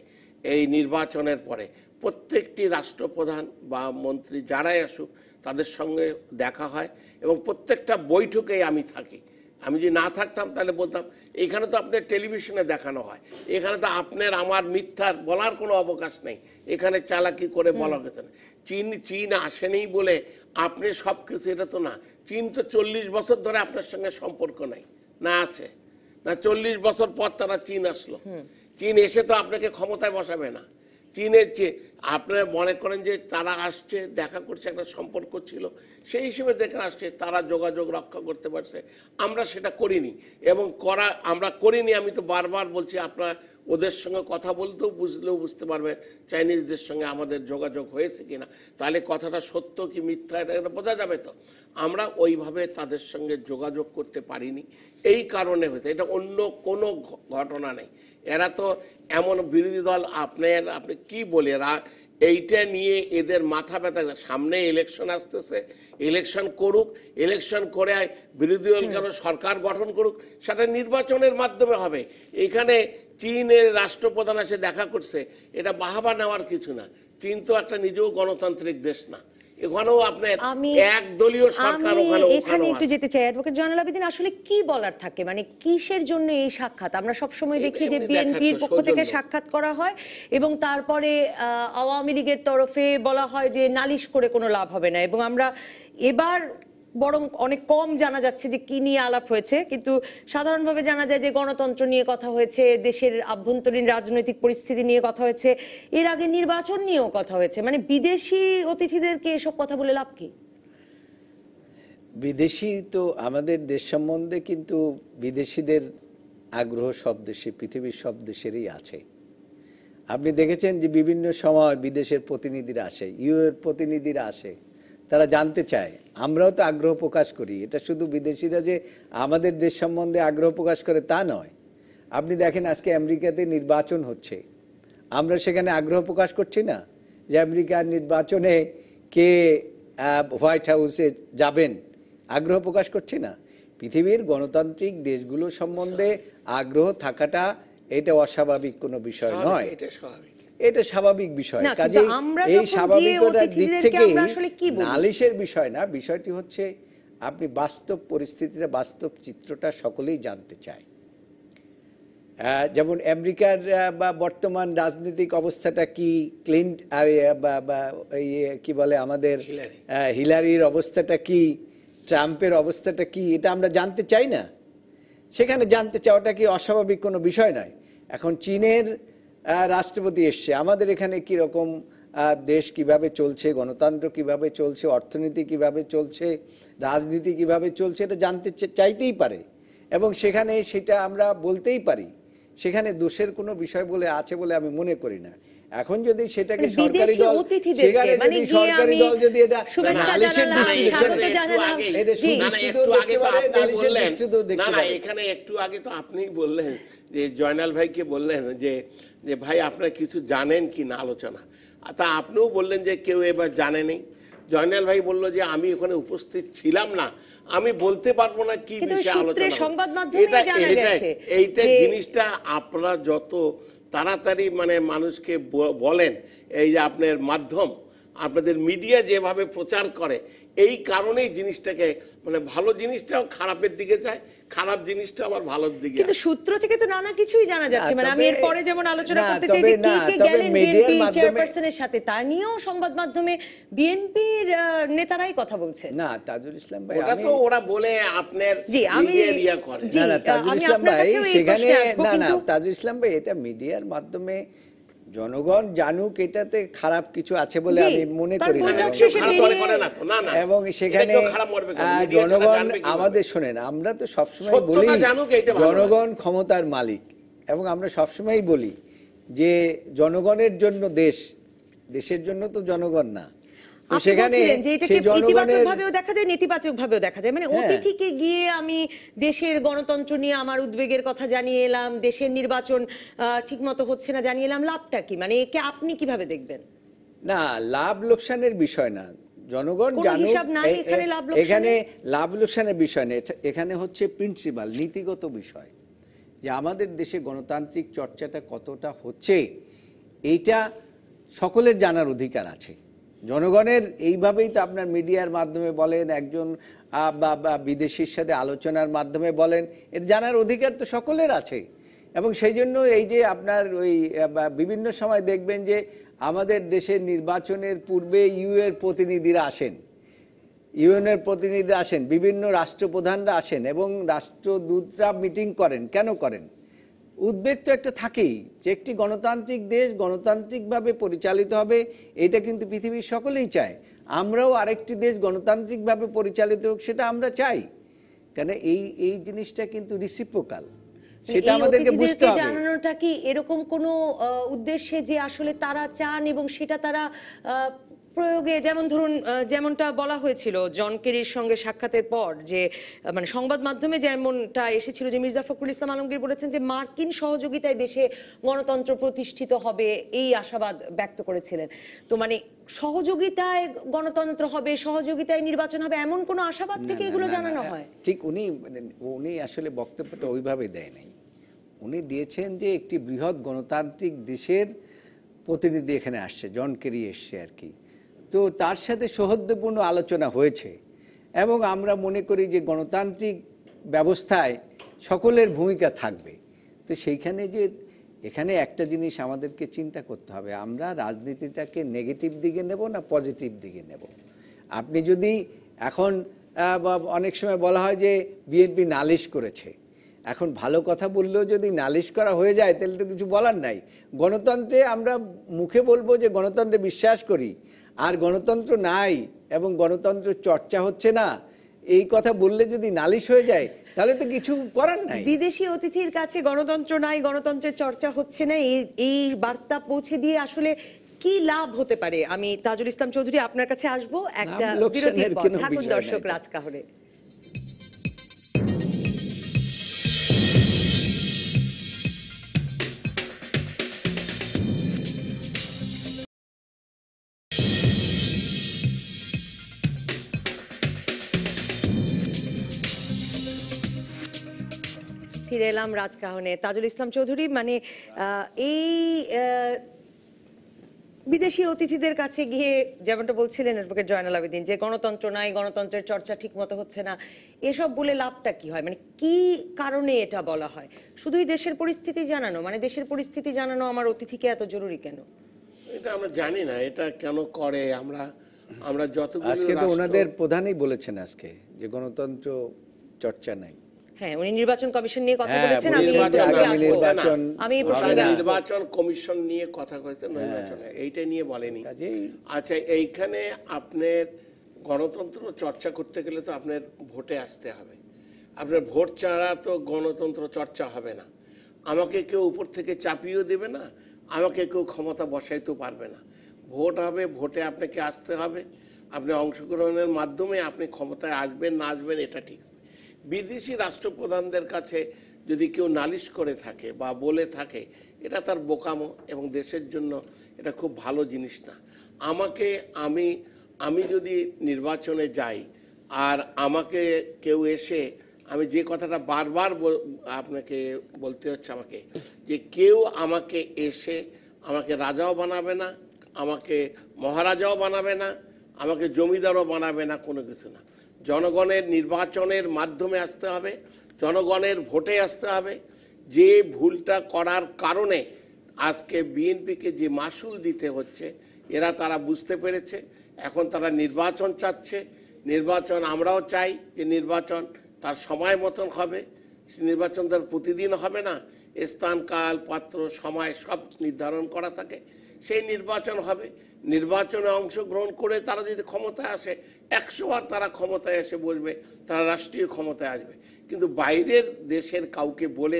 Speaker 3: এই নির্বাচনের পরে, প্রত্যেকটি রাষ্ট্রপ্রধান বা মন্ত্রী যারাই আসুক তাদের সঙ্গে দেখা হয়, এবং প্রত্যেকটা বৈঠকেই আমি থাকি। আমি যদি না থাকতাম তাহলে বলতাম, এখানে তো আপনাদের টেলিভিশনে দেখানো হয়, এখানে তো আপনার আমার মিথ্যার বলার কোনো অবকাশ নেই, এখানে চালাকি করে বলা গেছে না। চীন আসেনি বলে আপনি সব কিছু, এটা তো না। চীন তো 40 বছর ধরে আপনার সঙ্গে সম্পর্ক নাই, না আছে না 40 বছর পর তারা চীন আসলো। চীন এসে তো আপনাকে ক্ষমতায় বসাবে না। চীনের আপনারা মনে করেন যে তারা আসছে, দেখা করছে, একটা সম্পর্ক ছিল, সেই হিসেবে দেখে আসছে, তারা যোগাযোগ রক্ষা করতে পারছে, আমরা সেটা করিনি। এবং আমরা করিনি, আমি তো বারবার বলছি, আপনারা ওদের সঙ্গে কথা বলতেও বুঝতে পারবেন চাইনিজদের সঙ্গে আমাদের যোগাযোগ হয়েছে কিনা, তাহলে কথাটা সত্য কি মিথ্যা এটা বোঝা যাবে। তো আমরা ওইভাবে তাদের সঙ্গে যোগাযোগ করতে পারিনি, এই কারণে হয়েছে। এটা অন্য কোনো ঘটনা নেই। এরা তো এমন বিরোধী দল, আপনি কি বলে, এইটা নিয়ে এদের মাথা ব্যথা। সামনে ইলেকশন আসতেছে, ইলেকশন করুক, ইলেকশন করে বিরোধী দল কেন সরকার গঠন করুক, সেটা নির্বাচনের মাধ্যমে হবে। এখানে চীনের রাষ্ট্রপ্রধান এসে দেখা করছে, এটা বাহাবা নেওয়ার কিছু না। চীন তো একটা নিজেও গণতান্ত্রিক দেশ না, এখানেও আপনার একদলীয় সরকার।
Speaker 1: এখানে একটু যেতে চাই অ্যাডভোকেট জয়নাল আবেদীন, আসলে কি বলার থাকে, মানে কিসের জন্য এই সাক্ষাৎ? আমরা সবসময় দেখি যে বিএনপির পক্ষ থেকে সাক্ষাৎ করা হয় এবং তারপরে আওয়ামী লীগের তরফে বলা হয় যে নালিশ করে কোনো লাভ হবে না, এবং আমরা এবার বরং অনেক কম জানা যাচ্ছে যে কি নিয়ে আলাপ হয়েছে, কিন্তু সাধারণভাবে জানা যায় যে গণতন্ত্র নিয়ে কথা হয়েছে, দেশের আভ্যন্তরীণ রাজনৈতিক পরিস্থিতি নিয়ে কথা হয়েছে, এর আগে নির্বাচন নিয়েও কথা হয়েছে। মানে বিদেশি অতিথিদেরকে এসব কথা বলে লাভ কি?
Speaker 2: বিদেশি তো আমাদের দেশ সম্বন্ধে, কিন্তু বিদেশিদের আগ্রহ সব দেশে, পৃথিবীর সব দেশেরই আছে। আপনি দেখেছেন যে বিভিন্ন সময় বিদেশের প্রতিনিধিরা আসে, ইউএর প্রতিনিধিরা আসে, তারা জানতে চায়। আমরাও তো আগ্রহ প্রকাশ করি। এটা শুধু বিদেশিরা যে আমাদের দেশ সম্বন্ধে আগ্রহ প্রকাশ করে তা নয়। আপনি দেখেন আজকে আমেরিকাতে নির্বাচন হচ্ছে, আমরা সেখানে আগ্রহ প্রকাশ করছি না যে আমেরিকার নির্বাচনে কে হোয়াইট হাউসে যাবেন, আগ্রহ প্রকাশ করছি না। পৃথিবীর গণতান্ত্রিক দেশগুলো সম্বন্ধে আগ্রহ থাকাটা এটা অস্বাভাবিক কোনো বিষয় নয়, এটা স্বাভাবিক বিষয়। কাজে এই স্বাভাবিকতার দিক থেকে নালিশের বিষয় না, বিষয়টি হচ্ছে আপনি বাস্তব পরিস্থিতিটা, বাস্তব চিত্রটা সকলেই জানতে চায়। যেমন আমেরিকার বা বর্তমান রাজনৈতিক অবস্থাটা কি, কি বলে আমাদের হিলারির অবস্থাটা কি, ট্রাম্পের অবস্থাটা কি, এটা আমরা জানতে চাই না। সেখানে জানতে চাওয়াটা কি অস্বাভাবিক কোনো বিষয় নয়। এখন চীনের রাষ্ট্রপতি এসছে, আমাদের এখানে কীরকম দেশ কিভাবে চলছে, গণতন্ত্র কিভাবে চলছে, অর্থনীতি কিভাবে চলছে, রাজনীতি কিভাবে চলছে, এটা জানতে চাইতেই পারে, এবং সেখানে সেটা আমরা বলতেই পারি সেখানে দোষের কোনো বিষয় বলে আছে বলে আমি মনে করি না। এখন যদি সেটাকে
Speaker 1: মানে
Speaker 2: সরকারি
Speaker 1: বিদেশি
Speaker 2: দল,
Speaker 1: অতিথিদেরকে,
Speaker 2: সেখানে
Speaker 1: মানে
Speaker 2: যদি
Speaker 1: গিয়ে
Speaker 2: সরকারি
Speaker 1: আমি
Speaker 2: দল যদি এটা
Speaker 1: শুভেচ্ছা
Speaker 2: নালিশের
Speaker 1: জানালাম,
Speaker 2: দৃষ্টিতে
Speaker 1: স্বাগত
Speaker 2: দেখে,
Speaker 1: জানালাম।
Speaker 2: এটা
Speaker 1: জি।
Speaker 2: সুদৃষ্টিতেও দেখতে পারে, নালিশের দৃষ্টিতেও দেখতে পারে।
Speaker 3: এখানে একটু আগে তো আপনি বললেন যে জয়নাল ভাইকে বললেন যে যে ভাই আপনারা কিছু জানেন কি না আলোচনা, তা আপনিও বললেন যে কেউ এবার জানেনি। জয়নাল ভাই বলল যে আমি ওখানে উপস্থিত ছিলাম না, আমি বলতে পারবো না কি
Speaker 1: কিন্তু
Speaker 3: বিষয়ে
Speaker 1: সূত্রে
Speaker 3: আলোচনা।
Speaker 1: সংবাদ মাধ্যমে জানা গেছে
Speaker 3: এইটা
Speaker 1: যে-
Speaker 3: জিনিসটা আপনারা যত তাড়াতাড়ি মানে মানুষকে বলেন, এই যে আপনার মাধ্যম, আপনাদের মিডিয়া যেভাবে প্রচার করে, এই কারণেই জিনিসটাকে মানে ভালো জিনিসটাও খারাপের দিকে যায়, খারাপ জিনিসটা আবার ভালোর দিকে
Speaker 1: কিন্তু
Speaker 3: আসে।
Speaker 1: সূত্র থেকে তো নানা কিছুই জানা যাচ্ছে। মানে আমি এরপরে যেমন আলোচনা করতে চাই যে কে
Speaker 2: তবে
Speaker 1: গেলেন
Speaker 2: মিডিয়ার
Speaker 1: বিএনপি
Speaker 2: মাধ্যমে
Speaker 1: চেয়ারপারসনের সাথে, তা নিয়েও সংবাদ মাধ্যমে বিএনপির নেতারাই কথা বলছেন।
Speaker 2: না, তাজুল ইসলাম ভাই,
Speaker 3: ওটা
Speaker 2: আমি
Speaker 3: তো ওরা বলে আপনার
Speaker 1: জি, আমি-
Speaker 3: ইয়া করে।
Speaker 1: জি,
Speaker 2: না না তাজুল
Speaker 1: আমি
Speaker 2: ইসলাম
Speaker 1: আপনার
Speaker 2: ভাই
Speaker 1: কাছেও এই
Speaker 2: সেখানে
Speaker 1: প্রশ্নে আসবো,
Speaker 2: না না
Speaker 1: কিন্তু-
Speaker 2: তাজুল ইসলাম ভাই, এটা মিডিয়ার মাধ্যমে জনগণ জানুক, এটাতে খারাপ কিছু আছে বলে
Speaker 1: জি,
Speaker 2: আমি মনে
Speaker 1: তার
Speaker 2: করি না।
Speaker 1: বৈঠক
Speaker 3: কেউ
Speaker 1: শেষে
Speaker 3: খারাপ
Speaker 1: বেরিয়ে-
Speaker 3: করে না তো, না না,
Speaker 2: এবং সেখানে
Speaker 3: এটা কেউ খারাপ করবে কেন? মিডিয়া ছাড়া
Speaker 2: জনগণ
Speaker 3: জানবে কিভাবে?
Speaker 2: আমাদের, শোনেন, আমরা তো সবসময়
Speaker 3: সত্যটা
Speaker 2: বলি
Speaker 3: জানুক, এইটা ভালো
Speaker 2: জনগণ ক্ষমতার মালিক, এবং আমরা সবসময় বলি যে জনগণের জন্য দেশ, দেশের জন্য তো জনগণ না। তো
Speaker 1: আপনি
Speaker 2: সেখানে
Speaker 1: বলছিলেন যে এটাকে
Speaker 2: সেই জনগণের
Speaker 1: ইতিবাচকভাবেও দেখা যায়, নেতিবাচকভাবেও দেখা যায়। মানে
Speaker 2: হ্যাঁ।
Speaker 1: অতিথিকে গিয়ে আমি দেশের গণতন্ত্র নিয়ে আমার উদ্বেগের কথা জানিয়ে এলাম, দেশের নির্বাচন ঠিকমতো হচ্ছে না জানিয়ে এলাম, লাভটা কি? মানে একে আপনি কিভাবে দেখবেন?
Speaker 2: না, লাভ লোকসানের বিষয় না, জনগণ
Speaker 1: কোনো
Speaker 2: জানুক।
Speaker 1: হিসাব নাই এখানে লাভ লোকসানের?
Speaker 2: এখানে লাভ লোকসানের বিষয় না, এখানে হচ্ছে প্রিন্সিপাল, নীতিগত বিষয়, যে আমাদের দেশে গণতান্ত্রিক চর্চাটা কতটা হচ্ছে এইটা সকলের জানার অধিকার আছে। জনগণের এইভাবেই তো আপনার মিডিয়ার মাধ্যমে বলেন, একজন বা বিদেশির সাথে আলোচনার মাধ্যমে বলেন, এর জানার অধিকার তো সকলের আছে। এবং সেই জন্য এই যে আপনার ওই বিভিন্ন সময় দেখবেন যে আমাদের দেশের নির্বাচনের পূর্বে ইউএর প্রতিনিধিরা আসেন, ইউএনের প্রতিনিধিরা আসেন, বিভিন্ন রাষ্ট্রপ্রধানরা আসেন এবং রাষ্ট্রদূতরা মিটিং করেন। কেন করেন? উদ্বেগ তো একটা থাকেই যে একটি গণতান্ত্রিক দেশ গণতান্ত্রিকভাবে পরিচালিত হবে, এটা কিন্তু পৃথিবীর সকলেই চায়। আমরাও আরেকটি দেশ গণতান্ত্রিকভাবে পরিচালিত হোক, সেটা আমরা চাই। কেন এই জিনিসটা কিন্তু রিসিপ্রোকাল, সেটা
Speaker 1: এই
Speaker 2: আমাদেরকে বুঝতে
Speaker 1: অতিথিদেরকে
Speaker 2: হবে।
Speaker 1: জানানোটা কি এরকম কোনো উদ্দেশ্যে যে আসলে তারা চান এবং সেটা তারা প্রয়োগে, যেমন ধরুন যেমনটা বলা হয়েছিল জন কেরির সঙ্গে সাক্ষাতের পর, যে মানে সংবাদ মাধ্যমে যেমনটা এসেছিল যে মির্জা ফখরুল ইসলাম আলমগীর বলেছেন যে মার্কিন সহযোগিতায় দেশে গণতন্ত্র প্রতিষ্ঠিত হবে, এই আশাবাদ ব্যক্ত করেছিলেন। তো মানে সহযোগিতায় গণতন্ত্র হবে, সহযোগিতায় নির্বাচন হবে, এমন কোনো আশাবাদ থেকে এগুলো জানানো হয়?
Speaker 2: ঠিক, উনি আসলে বক্তব্যটা ওইভাবে দেয় নাই। উনি দিয়েছেন যে একটি বৃহৎ গণতান্ত্রিক দেশের প্রতিনিধি এখানে আসছে, জন কেরি এসছে আর কি। তো তার সাথে সৌহার্দ্যপূর্ণ আলোচনা হয়েছে এবং আমরা মনে করি যে গণতান্ত্রিক ব্যবস্থায় সকলের ভূমিকা থাকবে। তো সেইখানে যে এখানে একটা জিনিস আমাদেরকে চিন্তা করতে হবে, আমরা রাজনীতিটাকে নেগেটিভ দিকে নেব না পজিটিভ দিকে নেব। আপনি যদি এখন অনেক সময় বলা হয় যে বিএনপি নালিশ করেছে, এখন ভালো কথা বললেও যদি নালিশ করা হয়ে যায় তাহলে তো কিছু বলার নাই। গণতন্ত্রে আমরা মুখে বলবো যে গণতন্ত্রে বিশ্বাস করি, আর গণতন্ত্র নাই এবং গণতন্ত্র চর্চা হচ্ছে না, এই কথা বললে যদি নালিশ হয়ে যায় তাহলে তো কিছু করার নাই।
Speaker 1: বিদেশি অতিথির কাছে গণতন্ত্র নাই, গণতন্ত্রের চর্চা হচ্ছে না, এই বার্তা পৌঁছে দিয়ে আসলে কি লাভ হতে পারে? আমি তাজুল ইসলাম চৌধুরী আপনার কাছে আসবো একটা বিরতির পর। থাকুন দর্শক রাজকাহরে। ফিরে এলাম রাজকাহনে। তাজুল ইসলাম চৌধুরী, মানে এই বিদেশি অতিথিদের কাছে গিয়ে যেমনটা বলছিলেন অ্যাডভোকেট জয়নাল আবেদীন, যে গণতন্ত্র নাই, গণতন্ত্রের চর্চা ঠিক মতো হচ্ছে না, এসব বলে লাভটা কি হয়? মানে কি কারণে এটা বলা হয়? শুধুই দেশের পরিস্থিতি জানানো, মানে দেশের পরিস্থিতি জানানো আমার অতিথিকে এত জরুরি কেন?
Speaker 3: এটা আমরা জানি না এটা কেন করে। আমরা যতগুলো
Speaker 2: আজকে তো ওনাদের প্রধানই বলেছেন আজকে যে গণতন্ত্র চর্চা নাই।
Speaker 1: হ্যাঁ, উনি নির্বাচন কমিশন নিয়ে কথা
Speaker 2: হ্যাঁ,
Speaker 1: বলেছেন।
Speaker 2: আমি
Speaker 3: নির্বাচন কমিশন নিয়ে কথা কইছেন, নির্বাচনে এইটা নিয়ে বলেনি। আচ্ছা, এইখানে আপনার গণতন্ত্র চর্চা করতে গেলে তো আপনার ভোটে আসতে হবে। আপনার ভোট ছাড়া তো গণতন্ত্র চর্চা হবে না। আমাকে কেউ উপর থেকে চাপিয়েও দেবে না, আমাকে কেউ ক্ষমতা বসাইতেও পারবে না। ভোট হবে, ভোটে আপনাকে আসতে হবে, আপনি অংশগ্রহণের মাধ্যমে আপনি ক্ষমতায় আসবেন না আসবেন এটা ঠিক হবে। বিদেশি রাষ্ট্রপ্রধানদের কাছে যদি কেউ নালিশ করে থাকে বা বলে থাকে, এটা তার বোকামো এবং দেশের জন্য এটা খুব ভালো জিনিস না। আমি যদি নির্বাচনে যাই আর আমাকে কেউ এসে, আমি যে কথাটা বারবার আপনাকে বলতে হচ্ছে আমাকে, যে কেউ আমাকে এসে আমাকে রাজাও বানাবে না, আমাকে মহারাজাও বানাবে না, আমাকে জমিদারও বানাবে না, কোনো কিছু না। জনগণের নির্বাচনের মাধ্যমে আসতে হবে, জনগণের ভোটে আসতে হবে। যে ভুলটা করার কারণে আজকে বিএনপিকে যে মাসুল দিতে হচ্ছে, তারা বুঝতে পেরেছে। এখন তারা নির্বাচন চাচ্ছে। নির্বাচন আমরাও চাই যে নির্বাচন তার সময় মতন হবে। নির্বাচন তার প্রতিদিন হবে না, স্থান, কাল, পাত্র, সময় সব নির্ধারণ করা থাকে। সেই নির্বাচন হবে। নির্বাচনে অংশগ্রহণ করে তারা যদি ক্ষমতায় আসে, 100 বার তারা ক্ষমতায় এসে বসবে, তারা রাষ্ট্রীয় ক্ষমতায় আসবে। কিন্তু বাইরের দেশের কাউকে বলে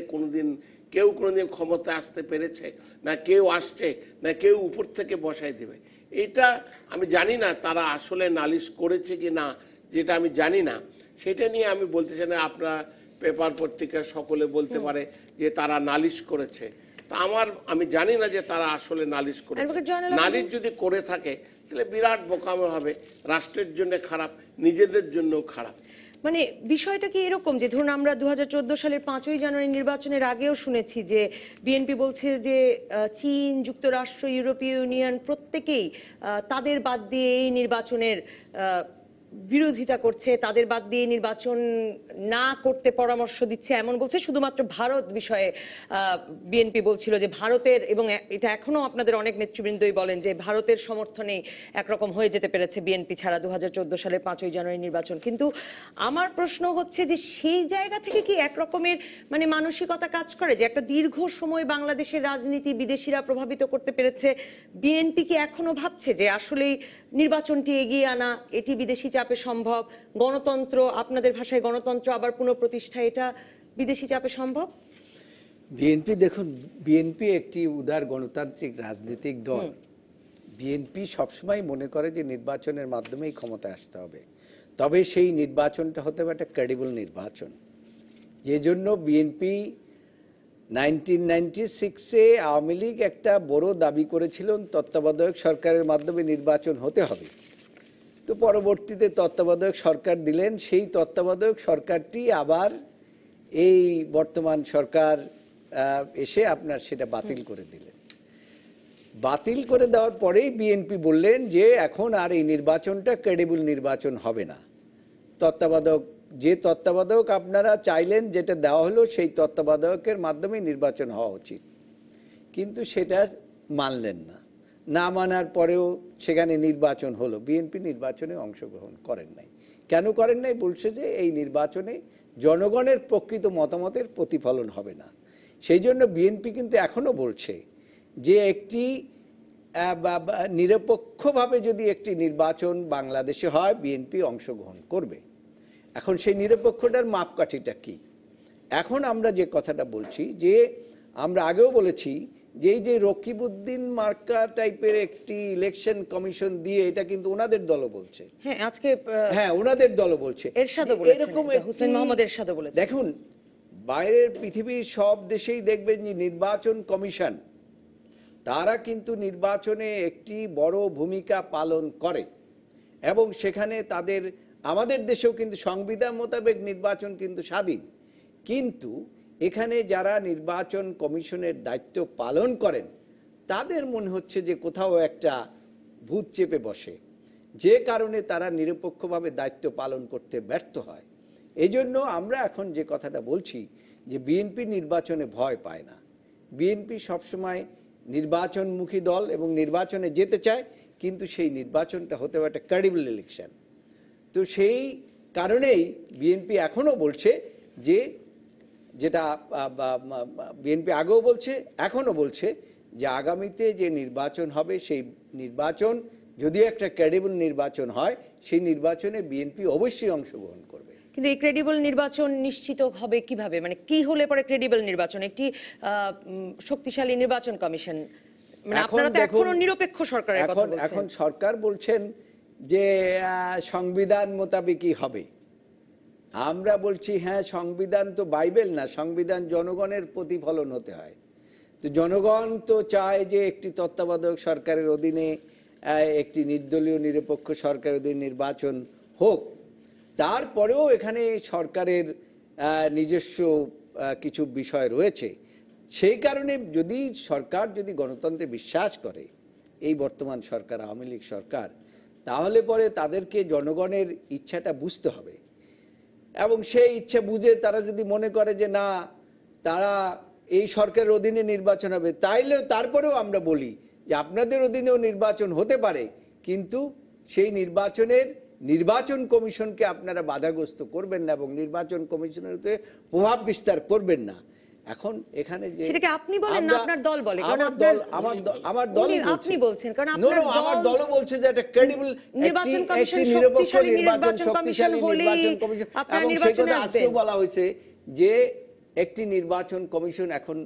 Speaker 3: কেউ কোনোদিন ক্ষমতায় আসতে পেরেছে না, কেউ আসছে না, কেউ উপর থেকে বসাই দেবে। এটা আমি জানি না তারা আসলে নালিশ করেছে কি না, যেটা আমি জানি না, সেটা নিয়ে আমি বলতে চাই না। আপনারা পেপার পত্রিকা সকলে বলতে পারে যে তারা নালিশ করেছে, তা আমি জানি না যে তারা আসলে নালিশ করেছে। নালিশ যদি করে থাকে তাহলে বিরাট বোকামো হবে, রাষ্ট্রের জন্য খারাপ, নিজেদের জন্যও খারাপ।
Speaker 1: মানে বিষয়টা কি এরকম যে ধরুন আমরা 2014 সালের 5ই জানুয়ারি নির্বাচনের আগেও শুনেছি যে বিএনপি বলছে যে চীন, যুক্তরাষ্ট্র, ইউরোপীয় ইউনিয়ন প্রত্যেকেই তাদের বাদ দিয়ে এই নির্বাচনের বিরোধিতা করছে, তাদের বাদ দিয়ে নির্বাচন না করতে পরামর্শ দিচ্ছে এমন বলছে। শুধুমাত্র ভারত বিষয়ে বিএনপি বলছিল যে ভারতের, এবং এটা এখনো আপনাদের অনেক নেতৃবৃন্দই বলেন যে ভারতের সমর্থনে একরকম হয়ে যেতে পেরেছে বিএনপি ছাড়া 2014 সালের 5ই জানুয়ারি নির্বাচন। কিন্তু আমার প্রশ্ন হচ্ছে যে সেই জায়গা থেকে কি একরকমের মানে মানসিকতা কাজ করে যে একটা দীর্ঘ সময় বাংলাদেশের রাজনীতি বিদেশিরা প্রভাবিত করতে পেরেছে, বিএনপি কি এখনো ভাবছে যে আসলেই নির্বাচনটি এগিয়ে আনা এটি বিদেশি চাপে সম্ভব, গণতন্ত্র, আপনাদের ভাষায় গণতন্ত্র আবার পুনঃপ্রতিষ্ঠা, এটা বিদেশি চাপে সম্ভব?
Speaker 2: বিএনপি, দেখুন, বিএনপি একটি উদার গণতান্ত্রিক রাজনৈতিক দল। বিএনপি সবসময় মনে করে যে নির্বাচনের মাধ্যমেই ক্ষমতায় আসতে হবে, তবে সেই নির্বাচনটা হতে হবে একটা ক্রেডিবল নির্বাচন। যে জন্য বিএনপি 1996-এ আওয়ামী লীগ একটা বড় দাবি করেছিলেন তত্ত্বাবধায়ক সরকারের মাধ্যমে নির্বাচন হতে হবে। তো পরবর্তীতে তত্ত্বাবধায়ক সরকার দিলেন, সেই তত্ত্বাবধায়ক সরকারটি আবার এই বর্তমান সরকার এসে আপনার সেটা বাতিল করে দিলেন। বাতিল করে দেওয়ার পরেই বিএনপি বললেন যে এখন আর এই নির্বাচনটা ক্রেডিবল নির্বাচন হবে না, যে তত্ত্বাবধায়ক আপনারা চাইলেন যেটা দেওয়া হলো সেই তত্ত্বাবধায়কের মাধ্যমে নির্বাচন হওয়া উচিত। কিন্তু সেটা মানলেন না, না মানার পরেও সেখানে নির্বাচন হলো, বিএনপি নির্বাচনে অংশগ্রহণ করেন নাই। কেন করেন নাই? বলছে যে এই নির্বাচনে জনগণের প্রকৃত মতামতের প্রতিফলন হবে না। সেই জন্য বিএনপি কিন্তু এখনো বলছে যে একটি নিরপেক্ষভাবে যদি একটি নির্বাচন বাংলাদেশে হয় বিএনপি অংশগ্রহণ করবে। এখন সেই নিরপেক্ষতার মাপকাঠিটা কি? এখন আমরা যে কথাটা বলছি, যে আমরা আগেও বলেছি যে এই যে রকিবউদ্দিন মার্কা টাইপের একটি ইলেকশন কমিশন দিয়ে, এটা কিন্তু ওনাদের দল বলছে। হ্যাঁ, ওনাদের দল বলছে।
Speaker 1: এরকম হোসেন মোহাম্মদ এরশাদও বলেছে।
Speaker 2: দেখুন, বাইরের পৃথিবীর সব দেশেই দেখবেন যে নির্বাচন কমিশন, তারা কিন্তু নির্বাচনে একটি বড় ভূমিকা পালন করে এবং সেখানে আমাদের দেশেও কিন্তু সংবিধান মোতাবেক নির্বাচন কিন্তু স্বাধীন, কিন্তু এখানে যারা নির্বাচন কমিশনের দায়িত্ব পালন করেন তাদের মনে হচ্ছে যে কোথাও একটা ভূত চেপে বসে, যে কারণে তারা নিরপেক্ষভাবে দায়িত্ব পালন করতে ব্যর্থ হয়। এই জন্য আমরা এখন যে কথাটা বলছি যে বিএনপি নির্বাচনে ভয় পায় না। বিএনপি সবসময় নির্বাচনমুখী দল এবং নির্বাচনে যেতে চায়, কিন্তু সেই নির্বাচনটা হতে হবে একটা ক্রেডিবল ইলেকশন। তো সেই কারণেই বিএনপি এখনও বলছে যে, যেটা বিএনপি আগেও বলছে এখনও বলছে, যে আগামীতে যে নির্বাচন হবে সেই নির্বাচন যদি একটা ক্রেডিবল নির্বাচন হয়, সেই নির্বাচনে বিএনপি অবশ্যই অংশগ্রহণ করবে।
Speaker 1: কিন্তু এই ক্রেডিবল নির্বাচন নিশ্চিত হবে কিভাবে, মানে কি হলে পরে ক্রেডিবল নির্বাচন? একটি শক্তিশালী নির্বাচন কমিশন, মানে আপনারা তো এখনো নিরপেক্ষ সরকারের কথা বলছেন।
Speaker 2: এখন সরকার বলছেন যে সংবিধান মোতাবেকই হবে। আমরা বলছি হ্যাঁ, সংবিধান তো বাইবেল না, সংবিধান জনগণের প্রতিফলন হতে হয়। তো জনগণ তো চায় যে একটি তত্ত্বাবধায়ক সরকারের অধীনে একটি নির্দলীয় নিরপেক্ষ সরকারের অধীনে নির্বাচন হোক। তারপরেও এখানে সরকারের নিজস্ব কিছু বিষয় রয়েছে। সেই কারণে যদি সরকার যদি গণতন্ত্রে বিশ্বাস করে, এই বর্তমান সরকার আওয়ামী লীগ সরকার, তাহলে পরে তাদেরকে জনগণের ইচ্ছাটা বুঝতে হবে এবং সেই ইচ্ছা বুঝে তারা যদি মনে করে যে না, তারা এই সরকারের অধীনে নির্বাচন হবে, তারপরেও আমরা বলি যে আপনাদের অধীনেও নির্বাচন হতে পারে, কিন্তু সেই নির্বাচন কমিশনকে আপনারা বাধাগ্রস্ত করবেন না এবং নির্বাচন কমিশনের উপরে প্রভাব বিস্তার করবেন না। এখন এখানে যে
Speaker 1: সেটাকে আপনি বলেন না, আপনার দল বলে, কারণ
Speaker 2: আমার দলই
Speaker 1: আপনি বলছেন, কারণ
Speaker 2: আমার দলও বলছে যে একটা ক্রেডিবল একটি নিরপেক্ষ নির্বাচন, শক্তিশালী নির্বাচন কমিশন। এবং সেই কথা আজকেও বলা হয়েছে যে একটি নির্বাচন কমিশন এখন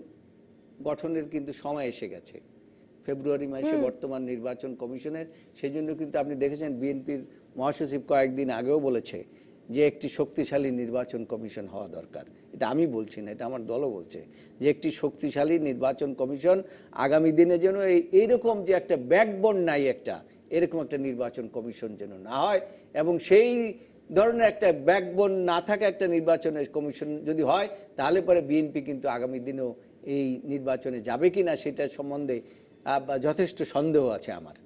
Speaker 2: গঠনের কিন্তু সময় এসে গেছে, ফেব্রুয়ারি মাসে বর্তমান নির্বাচন কমিশনের। সেই জন্য কিন্তু আপনি দেখেছেন বিএনপির মহাসচিব কয়েকদিন আগেও বলেছে যে একটি শক্তিশালী নির্বাচন কমিশন হওয়া দরকার। এটা আমি বলছি না, এটা আমার দলও বলছে যে একটি শক্তিশালী নির্বাচন কমিশন আগামী দিনে যেন এইরকম যে একটা ব্যাকবোন নাই, এরকম একটা নির্বাচন কমিশন যেন না হয়। এবং সেই ধরনের একটা ব্যাকবোন না থাকা একটা নির্বাচনের কমিশন যদি হয়, তাহলে পরে বিএনপি কিন্তু আগামী দিনেও এই নির্বাচনে যাবে কিনা সেটার সম্বন্ধে যথেষ্ট সন্দেহ আছে আমার।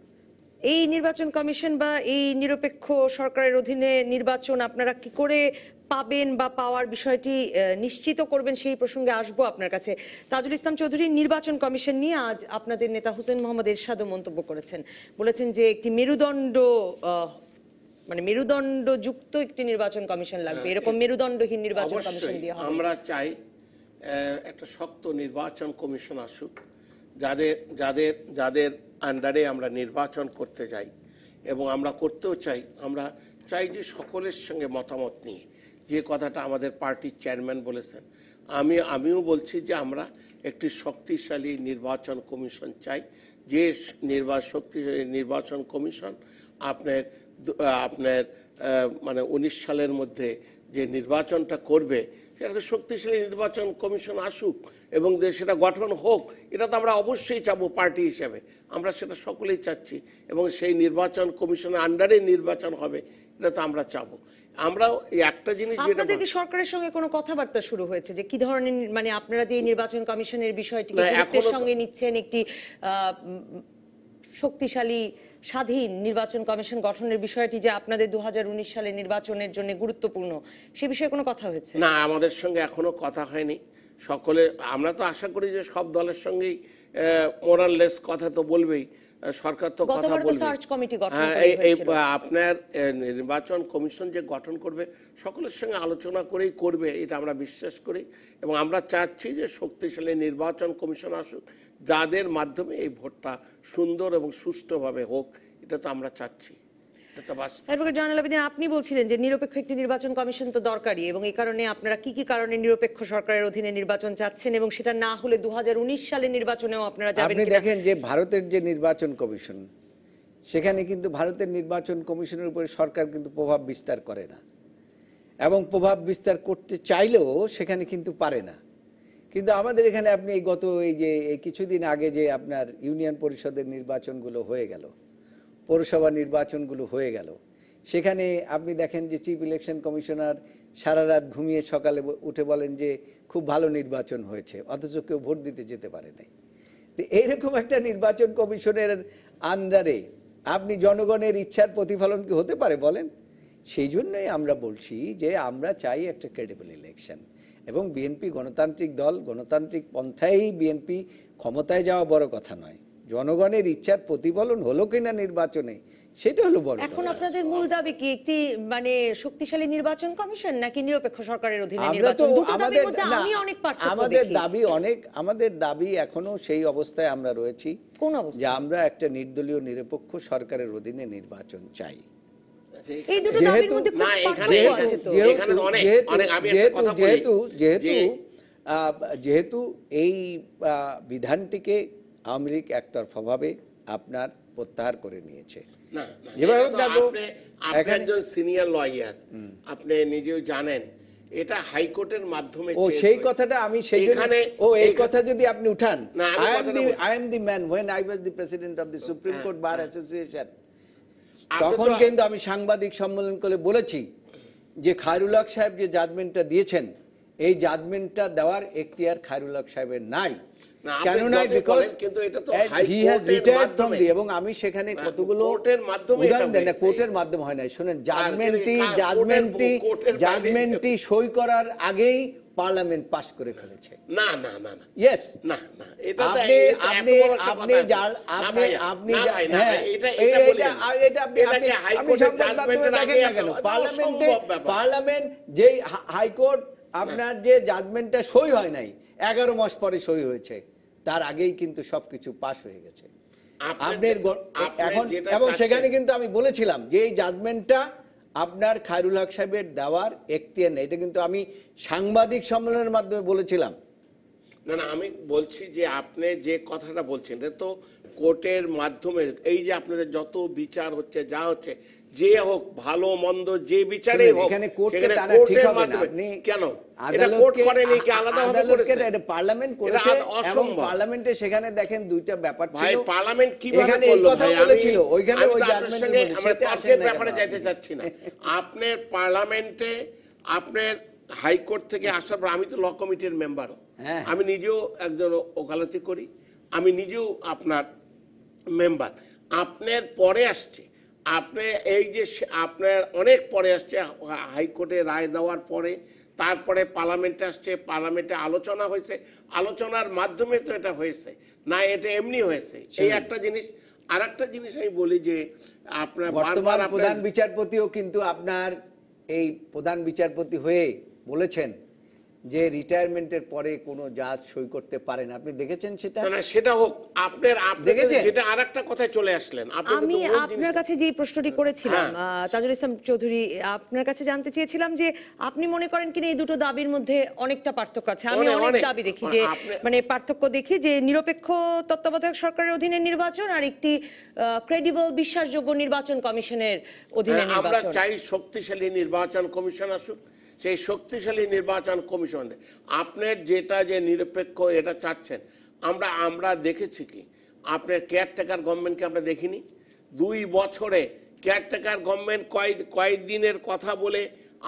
Speaker 1: এই নির্বাচন কমিশন বা এই নিরপেক্ষ সরকারের অধীনে নির্বাচন আপনারা কি করে পাবেন বা পাওয়ার বিষয়টি নিশ্চিত করবেন, সেই প্রসঙ্গে আসবো আপনার কাছে। তাজুল ইসলাম চৌধুরী, নির্বাচন কমিশন নিয়ে আজ আপনাদের নেতা হোসেন মোহাম্মদ এরশাদও মন্তব্য করেছেন, বলেছেন যে একটি মেরুদণ্ডযুক্ত একটি নির্বাচন কমিশন লাগবে, এরকম মেরুদণ্ডহীন নির্বাচন কমিশন দিয়ে হবে।
Speaker 3: আমরা চাই একটা শক্ত নির্বাচন কমিশন আসুক, যাদের যাদের যাদের আন্ডারে আমরা নির্বাচন করতে যাই এবং আমরা করতেও চাই। আমরা চাই যে সকলের সঙ্গে মতামত নিয়ে, যে কথাটা আমাদের পার্টির চেয়ারম্যান বলেছেন, আমিও বলছি যে আমরা একটি শক্তিশালী নির্বাচন কমিশন চাই। যে শক্তিশালী নির্বাচন কমিশন আপনার মানে 19 সালের মধ্যে যে নির্বাচনটা করবে, সেটা শক্তিশালী নির্বাচন কমিশন আসুক এবং সেটা গঠন হোক। এটা তো আমরা অবশ্যই চাবো পার্টি হিসেবে, আমরা সেটা সকলেই চাচ্ছি এবং সেই নির্বাচন কমিশনের আন্ডারে নির্বাচন হবে, এটা তো আমরা চাবো। আমরাও এই একটা জিনিস, যেটা
Speaker 1: আপনাদের সরকারের সঙ্গে কোনো কথাবার্তা শুরু হয়েছে যে কি ধরনের, মানে আপনারা যে নির্বাচন কমিশনের বিষয়টিকে গুরুত্বের সঙ্গে নিচ্ছেন, একটি শক্তিশালী স্বাধীন নির্বাচন কমিশন গঠনের বিষয়টি যে আপনাদের 2019 সালের নির্বাচনের জন্য গুরুত্বপূর্ণ, সে বিষয়ে কোনো কথা হয়েছে?
Speaker 3: না, আমাদের সঙ্গে এখনো কথা হয়নি। সকলে আমরা তো আশা করি যে সব দলের সঙ্গেই মোরাললেস কথা তো বলবেই, সরকার তো কথা বলবে। এই আপনার নির্বাচন কমিশন যে গঠন করবে সকলের সঙ্গে আলোচনা করেই করবে, এটা আমরা বিশ্বাস করি এবং আমরা চাচ্ছি যে শক্তিশালী নির্বাচন কমিশন আসুক, যাদের মাধ্যমে এই ভোটটা সুন্দর এবং সুষ্ঠুভাবে হোক, এটা তো আমরা চাচ্ছি।
Speaker 1: আপনি বলছিলেন যে নিরপেক্ষ একটি নির্বাচন কমিশন তো দরকারি এবং এই কারণে আপনারা কি কি কারণে নিরপেক্ষ সরকারের অধীনে নির্বাচন চাচ্ছেন এবং সেটা না হলে 2019 সালের নির্বাচনেও আপনারা যাবেন কিনা?
Speaker 2: আপনি দেখেন যে ভারতের যে নির্বাচন কমিশন, সেখানে কিন্তু ভারতের নির্বাচন কমিশনের উপরে সরকার কিন্তু প্রভাব বিস্তার করে না এবং প্রভাব বিস্তার করতে চাইলেও সেখানে কিন্তু পারে না। কিন্তু আমাদের এখানে আপনি এই কিছুদিন আগে যে আপনার ইউনিয়ন পরিষদের নির্বাচনগুলো হয়ে গেল, পৌরসভা নির্বাচনগুলো হয়ে গেল, সেখানে আপনি দেখেন যে চিফ ইলেকশন কমিশনার সারা রাত ঘুমিয়ে সকালে উঠে বলেন যে খুব ভালো নির্বাচন হয়েছে, অথচ কেউ ভোট দিতে যেতে পারে নাই। তো এইরকম একটা নির্বাচন কমিশনের আন্ডারে আপনি জনগণের ইচ্ছার প্রতিফলন কি হতে পারে বলেন? সেই জন্যই আমরা বলছি যে আমরা চাই একটা ক্রেডিবল ইলেকশন এবং বিএনপি গণতান্ত্রিক দল, গণতান্ত্রিক পন্থায় বিএনপি ক্ষমতায় যাওয়া বড় কথা নয়, জনগণের ইচ্ছার প্রতিফলন হলো কিনা নির্বাচনে, সেটা হলো বড়।
Speaker 1: এখন আপনাদের মূল দাবি কি একটি শক্তিশালী নির্বাচন কমিশন নাকি নিরপেক্ষ সরকারের অধীনে নির্বাচন? দুটো দাবির মধ্যে আমি অনেক পার্থক্য দেখি।
Speaker 2: আমাদের দাবি এখনো সেই অবস্থায় আমরা রয়েছি।
Speaker 1: কোন অবস্থা?
Speaker 2: যে আমরা একটা নির্দলীয় নিরপেক্ষ সরকারের অধীনে নির্বাচন চাই।
Speaker 1: এই দুটো দাবির
Speaker 2: যেহেতু
Speaker 1: মধ্যে খুব
Speaker 3: না, এখানে-
Speaker 1: পার্থক্য আছে তো।
Speaker 3: এখানে তো অনেক আমি একটা কথা বলি
Speaker 2: যেহেতু এই বিধানটিকে আওয়ামী লীগ একতরফাভাবে আপনার প্রত্যাহার করে নিয়েছে।
Speaker 3: না, না,
Speaker 2: যেভাবে
Speaker 3: এটা তো
Speaker 2: দেখো,
Speaker 3: আপনি
Speaker 2: এখানে-
Speaker 3: একজন সিনিয়র লয়ার, আপনি নিজেও জানেন এটা হাইকোর্টের মাধ্যমে
Speaker 2: ও
Speaker 3: চেঞ্জ
Speaker 2: সেই
Speaker 3: হয়েছে।
Speaker 2: কথাটা আমি সেই জন্য-
Speaker 3: এখানে
Speaker 2: এই কথা যদি আপনি উঠান,
Speaker 3: না, আমি কথাটা বলি।
Speaker 2: I am the man when I was the president of the Supreme Court Bar Association,
Speaker 3: আপনি
Speaker 2: তখন
Speaker 3: তো-
Speaker 2: কিন্তু আমি সাংবাদিক সম্মেলন করে বলেছি যে খায়রুল হক সাহেব যে জাজমেন্টটা দিয়েছেন, এই জাজমেন্টটা দেওয়ার এখতিয়ার খায়রুল হক সাহেবের নাই।
Speaker 3: না, আপনি
Speaker 2: কেন নাই?
Speaker 3: যতই
Speaker 2: বিকজ
Speaker 3: বলেন, কিন্তু এটা তো
Speaker 2: হি হ্যাজ
Speaker 3: হাইকোর্টের
Speaker 2: রিটায়ার্ড ফ্রম
Speaker 3: মাধ্যমে।
Speaker 2: এবং আমি সেখানে
Speaker 3: না,
Speaker 2: কতগুলো
Speaker 3: কোর্টের মাধ্যমে
Speaker 2: উদাহরণ
Speaker 3: এটা
Speaker 2: দেন না,
Speaker 3: হয়েছে।
Speaker 2: কোর্টের মাধ্যমে হয় নাই। শুনেন,
Speaker 3: কোর্টের বাইরে-
Speaker 2: জাজমেন্টটি সই করার আগেই পার্লামেন্ট পাস করে ফেলেছে।
Speaker 3: না না না না
Speaker 2: ইয়েস,
Speaker 3: না না, এটা তো
Speaker 2: আপনি
Speaker 3: এটা এত
Speaker 2: আপনি
Speaker 3: বড় একটা
Speaker 2: আপনি
Speaker 3: কথা আছে।
Speaker 2: জাল
Speaker 3: না
Speaker 2: আপনি
Speaker 3: ভাইয়া,
Speaker 2: আপনি
Speaker 3: না
Speaker 2: যা-
Speaker 3: ভাই, না
Speaker 2: হ্যাঁ,
Speaker 3: ভাই, এটা
Speaker 2: এটা
Speaker 3: বলেন না।
Speaker 2: এটা আপনি
Speaker 3: এটাকে
Speaker 2: আমি
Speaker 3: হাইকোর্টের
Speaker 2: সংবাদ মাধ্যমে
Speaker 3: জাজমেন্টের
Speaker 2: দেখেন না
Speaker 3: আগে
Speaker 2: কেন,
Speaker 3: এটা
Speaker 2: পার্লামেন্টে
Speaker 3: অসম্ভব ব্যাপার।
Speaker 2: পার্লামেন্ট যে হাইকোর্ট আপনার যে জাজমেন্টটা সই হয় নাই, 11 মাস পরে সই হয়েছে, তার আগেই কিন্তু সবকিছু পাস হয়ে গেছে। আপনার এখন
Speaker 3: যেটা
Speaker 2: এবং
Speaker 3: চাচ্ছেন-
Speaker 2: সেখানে কিন্তু আমি বলেছিলাম যে এই জাজমেন্টটা আপনার খায়রুল হক সাহেবের দেওয়ার এখতিয়ার নেই, এটা কিন্তু আমি সাংবাদিক সম্মেলনের মাধ্যমে বলেছিলাম।
Speaker 3: না না, আমি বলছি যে আপনি যে কথাটা বলছেন এটা তো কোর্টের মাধ্যমে, এই যে আপনাদের যত বিচার হচ্ছে, যা হচ্ছে, যে হোক ভালো মন্দ যে বিচারে
Speaker 2: শুনুন,
Speaker 3: হোক,
Speaker 2: এখানে কোর্টকে
Speaker 3: সেখানে
Speaker 2: টানা ঠিক
Speaker 3: কোর্টের
Speaker 2: হবে না।
Speaker 3: মাধ্যমে।
Speaker 2: আপনি
Speaker 3: কেন এটা কোর্ট করেনি, কি আলাদাভাবে করেছে?
Speaker 2: এটা পার্লামেন্ট করেছে এবং
Speaker 3: অসম্ভব।
Speaker 2: পার্লামেন্টে সেখানে দেখেন দুইটা ব্যাপার
Speaker 3: ভাই,
Speaker 2: ছিল।
Speaker 3: পার্লামেন্ট কিভাবে
Speaker 2: এখানে এই
Speaker 3: করলো
Speaker 2: কথা
Speaker 3: ভাই?
Speaker 2: বলেছিল, ওইখানে
Speaker 3: আমি
Speaker 2: ওই
Speaker 3: তো আপনার
Speaker 2: জাজমেন্টে
Speaker 3: সঙ্গে
Speaker 2: বলেছে,
Speaker 3: আমরা
Speaker 2: সেটা আসেন
Speaker 3: তর্কের
Speaker 2: না
Speaker 3: ব্যাপারে
Speaker 2: কেন
Speaker 3: যাইতে
Speaker 2: আপনি?
Speaker 3: চাচ্ছি না। আপনার পার্লামেন্টে আপনার হাইকোর্ট থেকে আসার পর, আমি তো ল কমিটির মেম্বারও,
Speaker 2: হ্যাঁ।
Speaker 3: আমি নিজেও একজন ওকালতি করি, আমি নিজেও আপনার মেম্বার। আপনার পরে আসছে, আপনি এই যে আপনার অনেক পরে আসছে, হাইকোর্টে রায় দেওয়ার পরে, তারপরে পার্লামেন্টে আসছে, পার্লামেন্টে আলোচনা হয়েছে, আলোচনার মাধ্যমে তো এটা হয়েছে না, এটা এমনি হয়েছে। এই একটা জিনিস। আর একটা জিনিস আমি বলি যে আপনার
Speaker 2: বর্তমান প্রধান বিচারপতিও কিন্তু আপনার এই প্রধান বিচারপতি হয়ে বলেছেন যে রিটায়ারমেন্টের পরে কোনো জাজ সই করতে পারে না। আপনি দেখেছেন সেটা?
Speaker 3: না না, সেটা হোক। আপনার
Speaker 2: দেখেছেন?
Speaker 3: যেটা আর একটা কথায় চলে আসলেন, আপনি
Speaker 1: আমি
Speaker 3: কিন্তু মূল
Speaker 1: আপনার
Speaker 3: জিনিসটা-
Speaker 1: কাছে যে প্রশ্নটি করেছিলাম,
Speaker 3: হ্যাঁ।
Speaker 1: তাজুল ইসলাম চৌধুরী, আপনার কাছে জানতে চেয়েছিলাম যে আপনি মনে করেন কিনা এই দুটো দাবির মধ্যে অনেকটা পার্থক্য আছে। আমি অনেক
Speaker 3: অনেক।
Speaker 1: দাবি দেখি যে মানে পার্থক্য দেখি যে নিরপেক্ষ তত্ত্বাবধায়ক সরকারের অধীনে নির্বাচন আর একটি ক্রেডিবল বিশ্বাসযোগ্য নির্বাচন কমিশনের অধীনে
Speaker 3: আমরা
Speaker 1: নির্বাচন।
Speaker 3: চাই শক্তিশালী নির্বাচন কমিশন আসুক, সেই শক্তিশালী নির্বাচন কমিশন। আপনার যেটা যে নিরপেক্ষ এটা চাচ্ছেন, আমরা দেখেছি কি আপনার কেয়ারটেকার গভর্নমেন্টকে আমরা দেখিনি। 2 বছরে কেয়ারটেকার গভর্নমেন্ট কয়েকদিনের কথা বলে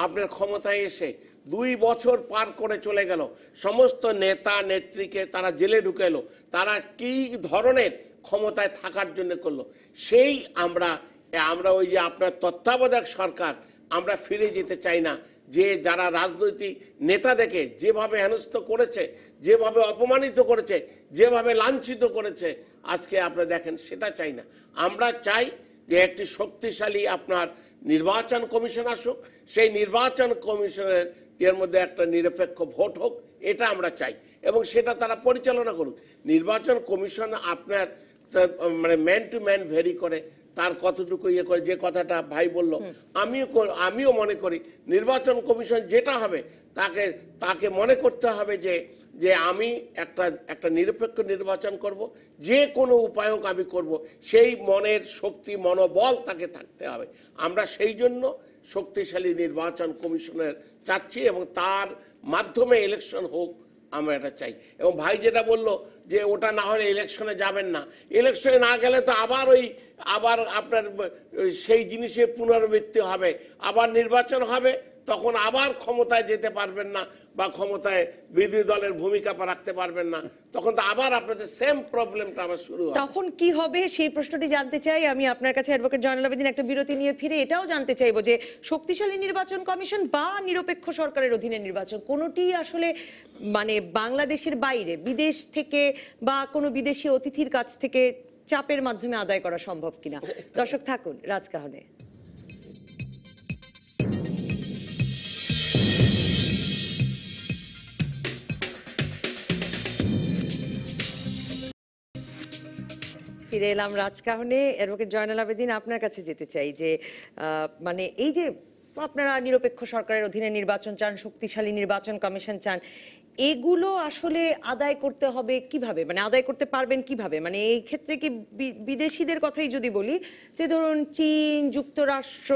Speaker 3: আপনার ক্ষমতায় এসে 2 বছর পার করে চলে গেল। সমস্ত নেতা নেত্রীকে তারা জেলে ঢুকালো। তারা কি ধরনের ক্ষমতায় থাকার জন্য করলো, সেই আমরা ওই যে আপনার তত্ত্বাবধায়ক সরকার, আমরা ফিরে যেতে চাই না। যে যারা রাজনৈতিক নেতাদেরকে যেভাবে হেনস্থ করেছে, যেভাবে অপমানিত করেছে, যেভাবে লাঞ্ছিত করেছে, আজকে আপনারা দেখেন, সেটা চাই না। আমরা চাই যে একটি শক্তিশালী আপনার নির্বাচন কমিশন আসুক, সেই নির্বাচন কমিশনের এর মধ্যে একটা নিরপেক্ষ ভোট হোক, এটা আমরা চাই, এবং সেটা তারা পরিচালনা করুক। নির্বাচন কমিশন আপনার মানে ম্যান টু ম্যান ভেরি করে, তার কতটুকু ইয়ে করে, যে কথাটা ভাই বলল, আমিও মনে করি নির্বাচন কমিশন যেটা হবে তাকে মনে করতে হবে যে আমি একটা নিরপেক্ষ নির্বাচন করব, যে কোনো উপায় হোক আমি করব, সেই মনের শক্তি মনোবল তাকে থাকতে হবে। আমরা সেই জন্য শক্তিশালী নির্বাচন কমিশনের চাচ্ছি, এবং তার মাধ্যমে ইলেকশন হোক, আমরা এটা চাই। এবং ভাই যেটা বললো যে ওটা না হলে ইলেকশনে যাবেন না, ইলেকশনে না গেলে তো আবার আপনার সেই জিনিসের পুনরাবৃত্তি হবে, আবার নির্বাচন হবে, তখন আবার ক্ষমতায় যেতে পারবেন না, বা ক্ষমতায় বিরোধী দলের ভূমিকা রাখতে পারবেন না, তখন তো আবার আপনাদের সেম প্রবলেমটা আবার শুরু হবে।
Speaker 1: তখন কি হবে সেই প্রশ্নটি জানতে চাই আমি আপনার কাছে। অ্যাডভোকেট জয়নাল আবেদীন, একটা বিরতি নিয়ে ফিরে এটাও জানতে চাইবো যে শক্তিশালী নির্বাচন কমিশন বা নিরপেক্ষ সরকারের অধীনে নির্বাচন, কোনোটি আসলে মানে বাংলাদেশের বাইরে, বিদেশ থেকে বা কোনো বিদেশি অতিথির কাছ থেকে চাপের মাধ্যমে আদায় করা সম্ভব কিনা। দর্শক থাকুন রাজকাহনে। ফিরে এলাম রাজকাহনে। অ্যাডভোকেট জয়নাল আবেদীন, আপনার কাছে যেতে চাই যে মানে এই যে আপনারা নিরপেক্ষ সরকারের অধীনে নির্বাচন চান, শক্তিশালী নির্বাচন কমিশন চান, এগুলো আসলে আদায় করতে হবে কিভাবে, মানে আদায় করতে পারবেন কিভাবে? মানে এই ক্ষেত্রে কি বিদেশিদের কথাই যদি বলি, যে ধরুন চীন, যুক্তরাষ্ট্র,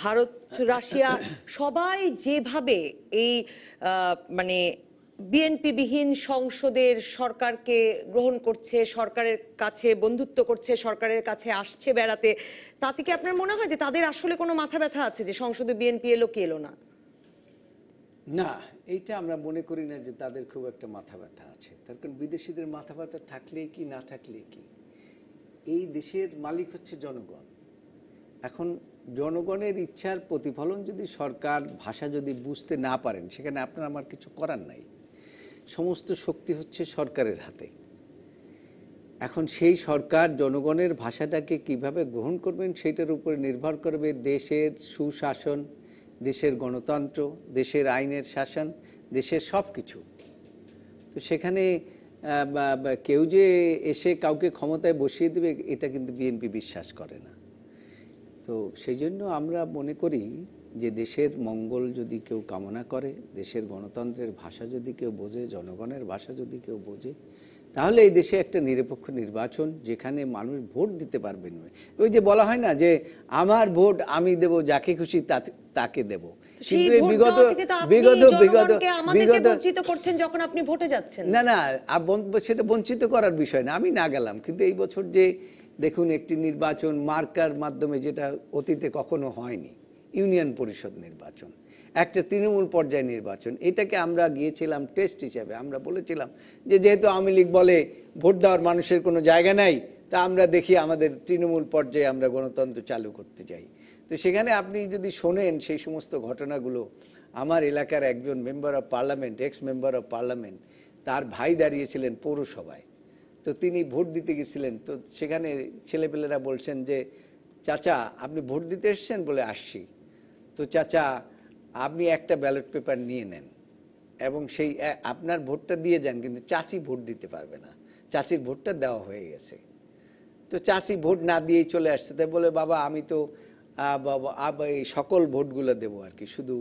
Speaker 1: ভারত, রাশিয়া সবাই যেভাবে এই মানে বিএনপি বিহীন সংসদের সরকারকে গ্রহণ করছে, সরকারের কাছে বন্ধুত্ব করছে, সরকারের কাছে আসছে বেড়াতে, তাতে কি আপনার মনে হয় যে তাদের আসলে কোনো মাথা ব্যথা আছে যে সংসদে বিএনপি এলো কি এলো না?
Speaker 2: না, এইটা আমরা মনে করি না যে তাদের খুব একটা মাথা ব্যথা আছে। তার কারণ বিদেশিদের মাথা ব্যথা থাকলে কি না থাকলে কি, এই দেশের মালিক হচ্ছে জনগণ। এখন জনগণের ইচ্ছার প্রতিফলন যদি সরকার ভাষা যদি বুঝতে না পারেন, সেখানে আপনার আমার কিছু করার নাই। সমস্ত শক্তি হচ্ছে সরকারের হাতে। এখন সেই সরকার জনগণের ভাষাটাকে কিভাবে গ্রহণ করবেন সেটার উপরে নির্ভর করবে দেশের সুশাসন, দেশের গণতন্ত্র, দেশের আইনের শাসন, দেশের সব কিছু। তো সেখানে কেউ যে এসে কাউকে ক্ষমতায় বসিয়ে দেবে এটা কিন্তু বিএনপি বিশ্বাস করে না। তো সেই জন্য আমরা মনে করি যে দেশের মঙ্গল যদি কেউ কামনা করে, দেশের গণতন্ত্রের ভাষা যদি কেউ বোঝে, জনগণের ভাষা যদি কেউ বোঝে, তাহলে এই দেশে একটা নিরপেক্ষ নির্বাচন যেখানে মানুষ ভোট দিতে পারবেন। ওই যে বলা হয় না যে আমার ভোট আমি দেব, যাকে খুশি তাকে দেব, কিন্তু এই বিগত
Speaker 1: বঞ্চিত করছেন যখন আপনি ভোটে যাচ্ছেন।
Speaker 2: না না, সেটা বঞ্চিত করার বিষয় না, আমি না গেলাম, কিন্তু এই বছর যে দেখুন একটি নির্বাচন মার্কার মাধ্যমে, যেটা অতীতে কখনো হয়নি, ইউনিয়ন পরিষদ নির্বাচন, একটা তৃণমূল পর্যায়ে নির্বাচন, এটাকে আমরা গিয়েছিলাম টেস্ট হিসাবে। আমরা বলেছিলাম যে যেহেতু আওয়ামী লীগ বলে ভোট দেওয়ার মানুষের কোনো জায়গা নাই, তা আমরা দেখি আমাদের তৃণমূল পর্যায়ে আমরা গণতন্ত্র চালু করতে চাই। তো সেখানে আপনি যদি শোনেন সেই সমস্ত ঘটনাগুলো, আমার এলাকার একজন member of parliament, ex member of parliament, তার ভাই দাঁড়িয়েছিলেন পৌরসভায়, তো তিনি ভোট দিতে গেছিলেন। তো সেখানে ছেলেপেলেরা বলছেন যে চাচা আপনি ভোট দিতে এসছেন? বলে আসছি। তো চাচা আপনি একটা ব্যালট পেপার নিয়ে নেন এবং সেই আপনার ভোটটা দিয়ে যান, কিন্তু চাচি ভোট দিতে পারবে না, চাচির ভোটটা দেওয়া হয়ে গেছে। তো চাচি ভোট না দিয়েই চলে আসছে। তাই বলে বাবা আমি তো এই সকল ভোটগুলো দেবো আর কি, শুধু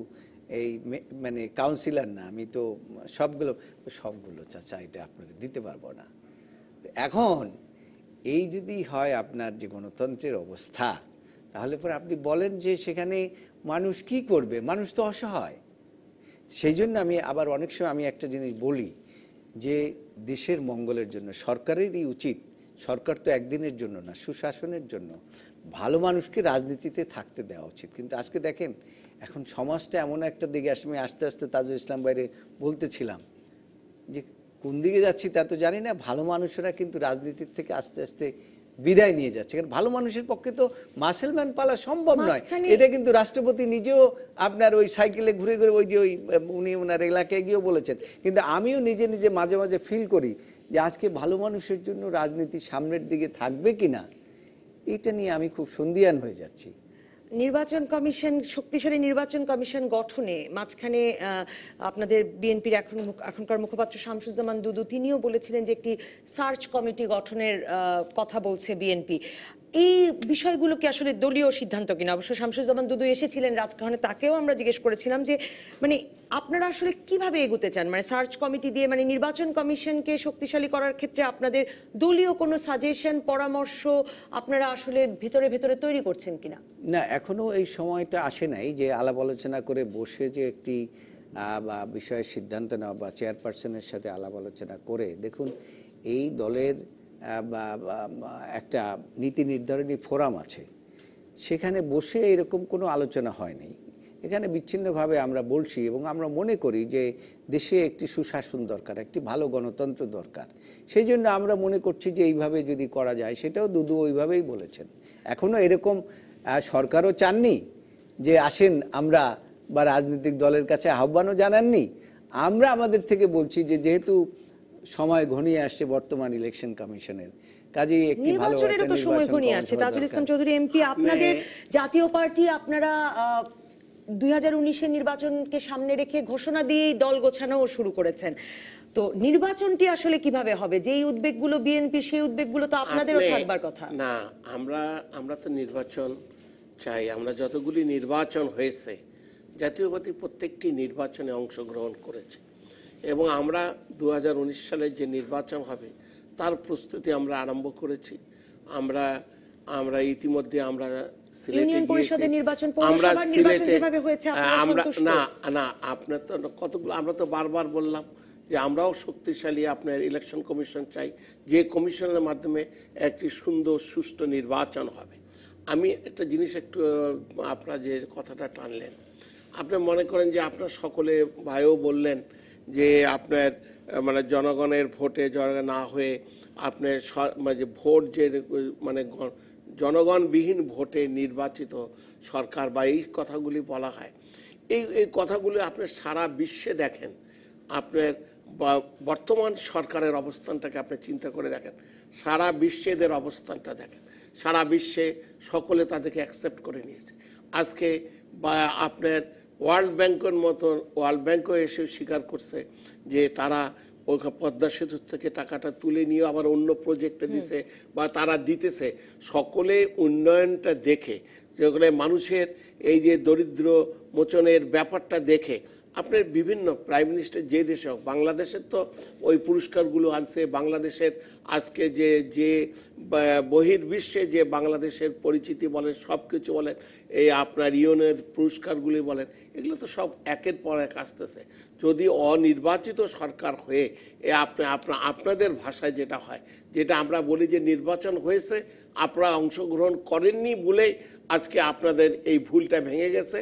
Speaker 2: এই মানে কাউন্সিলর না, আমি তো সবগুলো চাচা এটা আপনার দিতে পারবো না। এখন এই যদি হয় আপনার যে গণতন্ত্রের অবস্থা, তাহলে পরে আপনি বলেন যে সেখানে মানুষ কি করবে? মানুষ তো অসহায়। সেই জন্য আমি আবার অনেক সময় আমি একটা জিনিস বলি যে দেশের মঙ্গলের জন্য সরকারেরই উচিত, সরকার তো একদিনের জন্য না, সুশাসনের জন্য ভালো মানুষকে রাজনীতিতে থাকতে দেওয়া উচিত। কিন্তু আজকে দেখেন এখন সমাজটা এমন একটা দিকে আসে, আমি আস্তে আস্তে তাজুল ইসলাম বাইরে বলতেছিলাম যে কোন দিকে যাচ্ছি তা তো জানি না, ভালো মানুষেরা কিন্তু রাজনীতির থেকে আস্তে আস্তে বিদায় নিয়ে যাচ্ছে। কারণ ভালো মানুষের পক্ষে তো মাসেলম্যান পালা সম্ভব নয়। এটা কিন্তু রাষ্ট্রপতি নিজেও আপনার ওই সাইকেলে ঘুরে ঘুরে ওই যে উনি ওনার এলাকায় গিয়েও বলেছেন। কিন্তু আমিও নিজে নিজে মাঝে মাঝে ফিল করি যে আজকে ভালো মানুষের জন্য রাজনীতি সামনের দিকে থাকবে কিনা, এটা নিয়ে আমি খুব সন্দিহান হয়ে যাচ্ছি।
Speaker 1: নির্বাচন কমিশন, শক্তিশালী নির্বাচন কমিশন গঠনে মাঝখানে আপনাদের বিএনপির এখনকার মুখপাত্র শামসুজ্জামান দুদু তিনিও বলেছিলেন যে একটি সার্চ কমিটি গঠনের কথা বলছে বিএনপি। এই বিষয়গুলো কি আসলে দলীয় সিদ্ধান্ত কিনা? অবশ্য শামসুজ্জামান দুদু এসেছিলেন রাজকাহনে, তাকেও আমরা জিজ্ঞেস করেছিলাম যে মানে আপনারা আসলে কিভাবে এগোতে চান, মানে সার্চ কমিটি দিয়ে, মানে নির্বাচন কমিশনকে শক্তিশালী করার ক্ষেত্রে আপনাদের দলীয় কোনো সাজেশন, পরামর্শ আপনারা আসলে ভেতরে ভেতরে তৈরি করছেন কিনা?
Speaker 2: না, এখনো এই সময়টা আসে নাই যে আলাপ আলোচনা করে বসে যে একটি বিষয়ের সিদ্ধান্ত নেওয়া বা চেয়ারপারসনের সাথে আলাপ আলোচনা করে। দেখুন এই দলের একটা নীতি নির্ধারণী ফোরাম আছে, সেখানে বসে এরকম কোনো আলোচনা হয়নি। এখানে বিচ্ছিন্নভাবে আমরা বলছি এবং আমরা মনে করি যে দেশে একটি সুশাসন দরকার, একটি ভালো গণতন্ত্র দরকার। সেই জন্য আমরা মনে করছি যে এইভাবে যদি করা যায়, সেটাও দুদু ওইভাবেই বলেছেন। এখনও এরকম সরকারও চাননি যে আসেন আমরা, বা রাজনৈতিক দলের কাছে আহ্বানও জানাননি। আমরা আমাদের থেকে বলছি যে যেহেতু সময় ঘনিয়ে আসছে বর্তমান ইলেকশন কমিশনের, কাজেই একটি ভালো একটা
Speaker 1: সময় ঘনিয়ে আসছে। তাজুল ইসলাম চৌধুরী এমপি, আপনাদের জাতীয় পার্টি, আপনারা 2019-এর নির্বাচনকে সামনে রেখে ঘোষণা দিয়েই দল গোছানো শুরু করেছেন। তো নির্বাচনটি আসলে কিভাবে হবে? যেই উদ্বেগগুলো বিএনপি, সেই উদ্বেগগুলো তো আপনাদেরও থাকবার কথা।
Speaker 3: না, আমরা তো নির্বাচন চাই। আমরা যতগুলি নির্বাচন হয়েছে, জাতীয় পার্টি প্রত্যেকটি নির্বাচনে অংশগ্রহণ করেছে এবং আমরা 2019 সালে যে নির্বাচন হবে তার প্রস্তুতি আমরা আরম্ভ করেছি। আমরা ইতিমধ্যে আমরা সিলেটে গিয়েছি। আমরা সিলেটে না আপনার তো কতগুলো, আমরা তো বারবার বললাম যে আমরাও শক্তিশালী আপনার ইলেকশন কমিশন চাই, যে কমিশনের মাধ্যমে একটি সুন্দর সুষ্ঠু নির্বাচন হবে। আমি একটা জিনিস একটু, আপনার যে কথাটা টানলেন, আপনি মনে করেন যে আপনার সকলে ভাইও বললেন যে আপনার মানে জনগণের ভোটে না হয়ে আপনার মানে ভোট যে মানে জনগণবিহীন ভোটে নির্বাচিত সরকার বা এই কথাগুলি বলা হয়, এই কথাগুলি আপনি সারা বিশ্বে দেখেন। আপনার বর্তমান সরকারের অবস্থানটাকে আপনি চিন্তা করে দেখেন, সারা বিশ্বে এদের অবস্থানটা দেখেন, সারা বিশ্বে সকলে তাদেরকে অ্যাকসেপ্ট করে নিয়েছে। আজকে বা আপনার ওয়ার্ল্ড ব্যাংকও এসে স্বীকার করছে যে তারা ওই পদ্মা সেতু থেকে টাকাটা তুলে নিয়ে আবার অন্য প্রজেক্টে দিছে বা তারা দিতেছে। সকলে উন্নয়নটা দেখে, যেগুলো মানুষের এই যে দরিদ্র মোচনের ব্যাপারটা দেখে আপনার বিভিন্ন প্রাইম মিনিস্টার যে দেশে হোক, বাংলাদেশের তো ওই পুরস্কারগুলো আনছে। বাংলাদেশের আজকে যে বহির্বিশ্বে যে বাংলাদেশের পরিচিতি বলেন, সব কিছু বলেন, এই আপনার ইউএনের পুরস্কারগুলি বলেন, এগুলো তো সব একের পর এক আসতেছে। যদি অনির্বাচিত সরকার হয়ে আপনাদের ভাষায় যেটা হয়, যেটা আমরা বলি যে নির্বাচন হয়েছে, আপনারা অংশগ্রহণ করেননি বলেই আজকে আপনাদের এই ভুলটা ভেঙে গেছে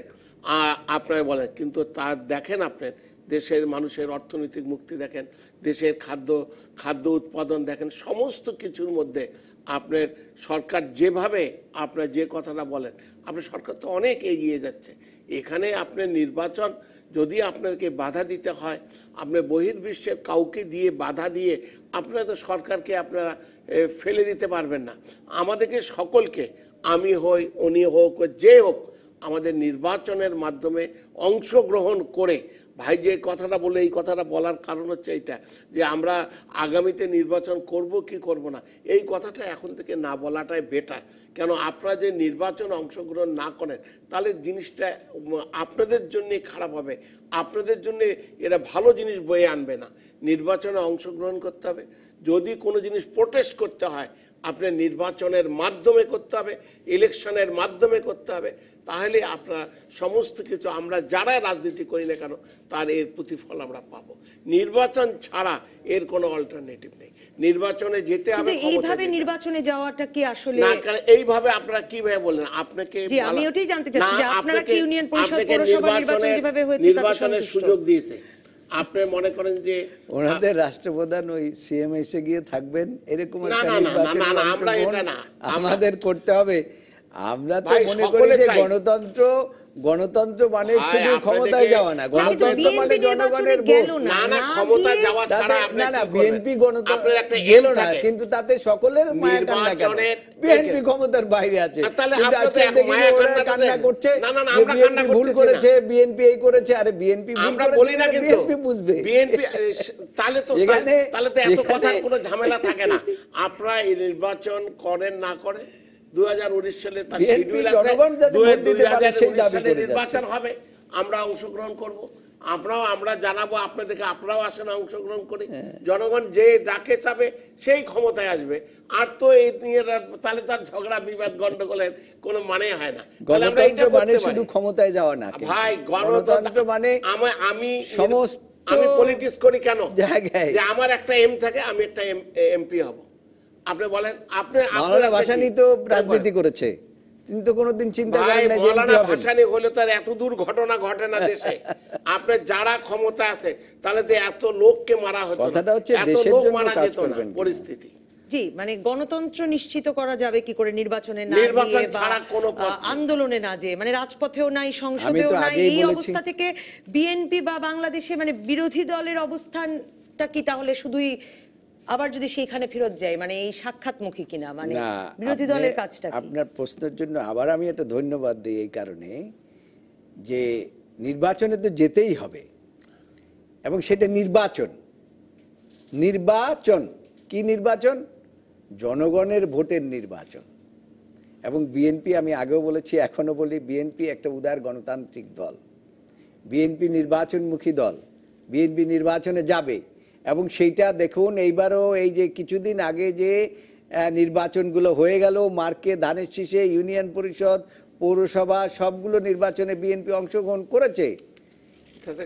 Speaker 3: আপনারা বলেন। কিন্তু তা দেখেন, আপনার দেশের মানুষের অর্থনৈতিক মুক্তি দেখেন, দেশের খাদ্য উৎপাদন দেখেন, সমস্ত কিছুর মধ্যে আপনার সরকার যেভাবে আপনার যে কথাটা বলেন, আপনার সরকার তো অনেক এগিয়ে যাচ্ছে। এখানে আপনার নির্বাচন যদি আপনাকে বাধা দিতে হয়, আপনার বহির্বিশ্বের কাউকে দিয়ে বাধা দিয়ে আপনারা তো সরকারকে আপনারা ফেলে দিতে পারবেন না। আমাদেরকে সকলকে, আমি হই, উনি হোক, যে হোক, আমাদের নির্বাচনের মাধ্যমে অংশগ্রহণ করে, ভাই যে কথাটা বলে, এই কথাটা বলার কারণ হচ্ছে এইটা যে আমরা আগামীতে নির্বাচন করব কি করব না, এই কথাটা এখন থেকে না বলাটাই বেটার। কেন আপনারা যে নির্বাচনে অংশগ্রহণ না করেন, তাহলে জিনিসটা আপনাদের জন্যে খারাপ হবে, আপনাদের জন্যে এটা ভালো জিনিস বয়ে আনবে না। নির্বাচনে অংশগ্রহণ করতে হবে। যদি কোনো জিনিস প্রোটেস্ট করতে হয়, আপনার নির্বাচনের মাধ্যমে করতে হবে, ইলেকশনের মাধ্যমে করতে হবে। তাহলে আপনার সমস্ত কিছু, আমরা যারা রাজনীতি করি না কেন, তার এর প্রতিফল আমরা পাবো। নির্বাচন ছাড়া এর কোনো অল্টারনেটিভ নেই। নির্বাচনে যেতে হবে।
Speaker 1: এইভাবে নির্বাচনে যাওয়াটা কি আসলে
Speaker 3: না, এইভাবে আপনারা কিভাবে বললেন? আপনাকে
Speaker 1: আমি ওটাই জানতে চাচ্ছি যে আপনারা কি ইউনিয়ন পরিষদ পৌরসভা নির্বাচন যেভাবে হয়েছে
Speaker 3: নির্বাচনের সুযোগ দিয়েছে? আপনি মনে করেন যে
Speaker 2: ওনাদের রাষ্ট্রপ্রধান ওই সিএম এসে গিয়ে থাকবেন এরকম একটা নির্বাচন আমাদের করতে হবে? আমরা তো মনে করি যে গণতন্ত্র মানে শুধু ক্ষমতায় যাওয়া না, গণতন্ত্র মানে জনগণের ভোট।
Speaker 3: না, ক্ষমতা যাওয়া ছাড়া
Speaker 2: না, বিএনপি গণতন্ত্র গেল না, কিন্তু তাতে সকলের মায়া কান্না কেন? বিএনপি ক্ষমতার বাইরে আছে, কিন্তু আজকে দেখি ওরা কান্না করছে, বিএনপি ভুল করেছে, বিএনপি এই করেছে। আরে বিএনপি ভুল করেছে, বিএনপি বুঝবে।
Speaker 3: বিএনপি তাহলে তো এত কথার কোনো ঝামেলা থাকে না। আপনারা এই নির্বাচন করেন না করেন, 2019 সালে তার শিডিউল আছে, 2019 সালে নির্বাচন হবে, আমরা অংশগ্রহণ করব। আমরা জানাবো আপনাদেরকে, আপনারাও আসেন, অংশগ্রহণ করি। জনগণ যে যাকে চাবে সেই ক্ষমতায় আসবে। আর তো এই নিয়ে তাহলে তার ঝগড়া বিবাদ গন্ডগোলের কোনো মানে হয় না।
Speaker 2: গণতন্ত্র মানে শুধু ক্ষমতায় যাওয়া না
Speaker 3: ভাই, গণতন্ত্র মানে আমি পলিটিক্স করি কেন? যে আমার একটা এম থাকে, আমি একটা এমপি হব। আপনি বলেন,
Speaker 2: মাওলানা ভাসানী তো রাজনীতি করেছে, কিন্তু কোনোদিন চিন্তা করেন না যে
Speaker 3: মাওলানা ভাসানী হলে তো আর এত দূর ঘটনা ঘটে না দেশে। আপনি যারা ক্ষমতা আছে, তাহলে তো এত লোককে মারা হতো না,
Speaker 2: কথাটা হচ্ছে
Speaker 3: এত
Speaker 2: দেশের
Speaker 3: লোক
Speaker 2: জন্য
Speaker 3: মারা
Speaker 2: কাজ
Speaker 3: যেত না।
Speaker 2: করবেন
Speaker 3: পরিস্থিতি
Speaker 1: জি, মানে গণতন্ত্র নিশ্চিত করা যাবে কি করে নির্বাচনে না
Speaker 3: নির্বাচন
Speaker 1: গিয়ে
Speaker 3: ছাড়া কোনো
Speaker 1: বা আন্দোলনে না যে, মানে রাজপথেও নাই, সংসদেও নাই, এই অবস্থা থেকে বিএনপি বা বাংলাদেশে মানে বিরোধী দলের অবস্থানটা কি তাহলে শুধুই আবার যদি সেইখানে ফেরত যায়, মানে এই সাক্ষাৎমুখী কিনা, মানে বিরোধী দলের কাজটা কি?
Speaker 2: আপনার প্রশ্নের জন্য আবার আমি একটা ধন্যবাদ দিই এই কারণে যে নির্বাচনে তো যেতেই হবে, এবং সেটা নির্বাচন, নির্বাচন কি নির্বাচন? জনগণের ভোটের নির্বাচন। এবং বিএনপি, আমি আগেও বলেছি এখনো বলি, বিএনপি একটা উদার গণতান্ত্রিক দল, বিএনপি নির্বাচনমুখী দল, বিএনপি নির্বাচনে যাবে। এবং সেইটা দেখুন, এইবারও এই যে কিছুদিন আগে যে নির্বাচনগুলো হয়ে গেল, মার্কে, ধানের শীষে, ইউনিয়ন পরিষদ, পৌরসভা, সবগুলো নির্বাচনে বিএনপি অংশগ্রহণ করেছে।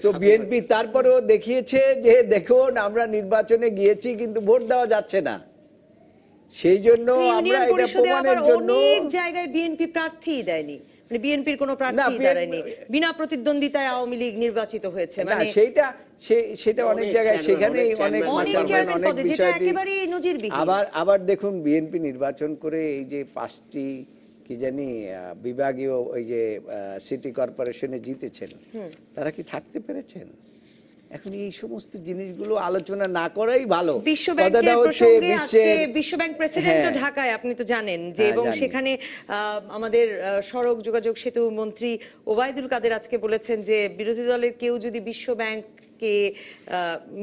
Speaker 2: তো বিএনপি তারপরেও দেখিয়েছে যে দেখুন আমরা নির্বাচনে গিয়েছি কিন্তু ভোট দেওয়া যাচ্ছে না। সেই জন্য আমরা এটা প্রমাণের জন্য
Speaker 1: অনেক জায়গায় বিএনপি প্রার্থী দেয়নি, মানে বিএনপির কোনো প্রার্থী দাঁড়ায়নি, বিনা প্রতিদ্বন্দ্বিতায় আওয়ামী লীগ নির্বাচিত হয়েছে।
Speaker 2: মানে সেটা অনেক জায়গায়, সেখানেই অনেক অনেক বিষয়টি। আবার দেখুন বিএনপি নির্বাচন করে এই যে 5টি কি জানি বিভাগীয় ওই যে সিটি কর্পোরেশনে জিতেছেন, তারা কি থাকতে পেরেছেন? এখন এই সমস্ত জিনিসগুলো আলোচনা না করাই ভালো।
Speaker 1: বিশ্বব্যাংক প্রেসিডেন্ট ঢাকায়, আপনি তো জানেন যে, এবং সেখানে আমাদের সড়ক যোগাযোগ সেতু মন্ত্রী ওবায়দুল কাদের আজকে বলেছেন যে বিরোধী দলের কেউ যদি বিশ্বব্যাংককে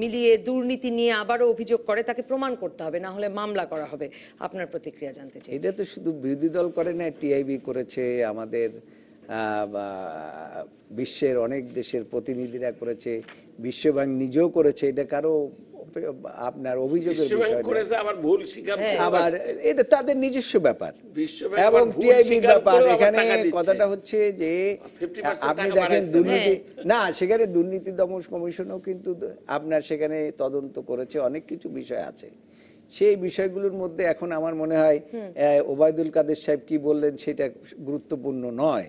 Speaker 1: মিলিয়ে দুর্নীতি নিয়ে আবারও অভিযোগ করে তাকে প্রমাণ করতে হবে, না হলে মামলা করা হবে। আপনার প্রতিক্রিয়া জানতে চাই।
Speaker 2: এটা তো শুধু বিরোধী দল করে না, টিআইবি করেছে, আমাদের বিশ্বের অনেক দেশের প্রতিনিধিরা করেছে, বিশ্বব্যাংক নিজেও করেছে। এটা কারো আপনার অভিযোগের বিষয় না, আবার এটা তাদের নিজস্ব ব্যাপার এবং টিআইবির ব্যাপার। এখানে কথাটা হচ্ছে যে আপনি দেখেন দুর্নীতি না, সেখানে দুর্নীতি দমন কমিশনও কিন্তু আপনার সেখানে তদন্ত করেছে, অনেক কিছু বিষয় আছে। সেই বিষয়গুলোর মধ্যে এখন আমার মনে হয় ওবায়দুল কাদের সাহেব কি বললেন সেটা গুরুত্বপূর্ণ নয়।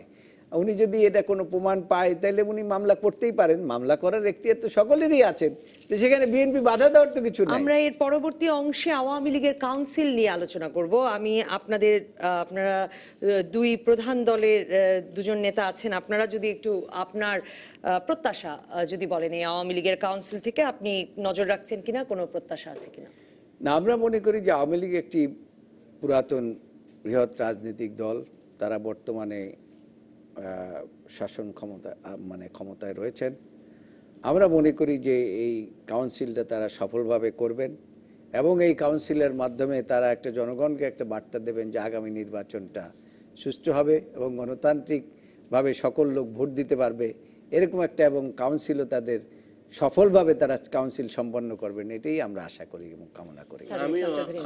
Speaker 2: উনি যদি এটা কোনো প্রমাণ পায় তাহলে উনি মামলা করতেই পারেন, মামলা করার এখতিয়ার তো সকলেরই আছেন, তো সেখানে বিএনপি বাধা দেওয়ার তো কিছু নেই।
Speaker 1: আমরা এর পরবর্তী অংশে আওয়ামী লীগের কাউন্সিল নিয়ে আলোচনা করব। আমি আপনারা দুই প্রধান দলের দুজন নেতা আছেন, আপনারা যদি একটু আপনার প্রত্যাশা যদি বলেন এই আওয়ামী লীগের কাউন্সিল থেকে আপনি নজর রাখছেন কিনা, কোনো প্রত্যাশা আছে কিনা?
Speaker 2: না, আমরা মনে করি যে আওয়ামী লীগ একটি পুরাতন বৃহৎ রাজনৈতিক দল, তারা বর্তমানে শাসন ক্ষমতায় রয়েছেন। আমরা মনে করি যে এই কাউন্সিলটা তারা সফলভাবে করবেন এবং এই কাউন্সিলের মাধ্যমে তারা একটা জনগণকে একটা বার্তা দেবেন যে আগামী নির্বাচনটা সুষ্ঠু হবে এবং গণতান্ত্রিকভাবে সকল লোক ভোট দিতে পারবে, এরকম একটা, এবং কাউন্সিলও তাদের সফলভাবে তারা কাউন্সিল সম্পন্ন করবেন, এটাই আমরা আশা করি এবং কামনা করি।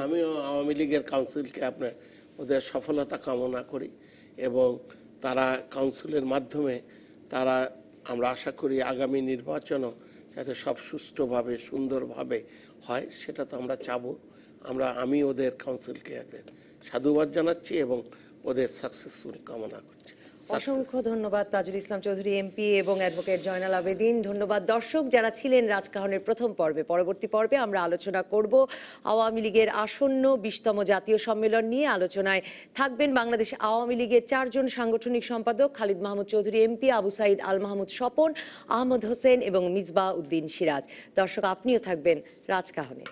Speaker 3: আমিও আওয়ামী লীগের কাউন্সিলকে আপনার ওদের সফলতা কামনা করি এবং তারা কাউন্সিলের মাধ্যমে তারা, আমরা আশা করি আগামী নির্বাচনও যাতে সব সুষ্ঠুভাবে সুন্দরভাবে হয় সেটা তো আমরা চাবো। আমি ওদের কাউন্সিলকে এদের সাধুবাদ জানাচ্ছি এবং ওদের সাকসেসফুল কামনা করছি।
Speaker 1: অসংখ্য ধন্যবাদ তাজুল ইসলাম চৌধুরী এমপি এবং অ্যাডভোকেট জয়নাল আবেদিন। ধন্যবাদ দর্শক যারা ছিলেন রাজকাহনের প্রথম পর্বে। পরবর্তী পর্বে আমরা আলোচনা করব আওয়ামী লীগের আসন্ন 20তম জাতীয় সম্মেলন নিয়ে। আলোচনায় থাকবেন বাংলাদেশ আওয়ামী লীগের 4 জন সাংগঠনিক সম্পাদক খালিদ মাহমুদ চৌধুরী এমপি, আবু সাইদ আল মাহমুদ স্বপন, আহমদ হোসেন এবং মিসবাহ উদ্দিন সিরাজ। দর্শক আপনিও থাকবেন রাজকাহনে।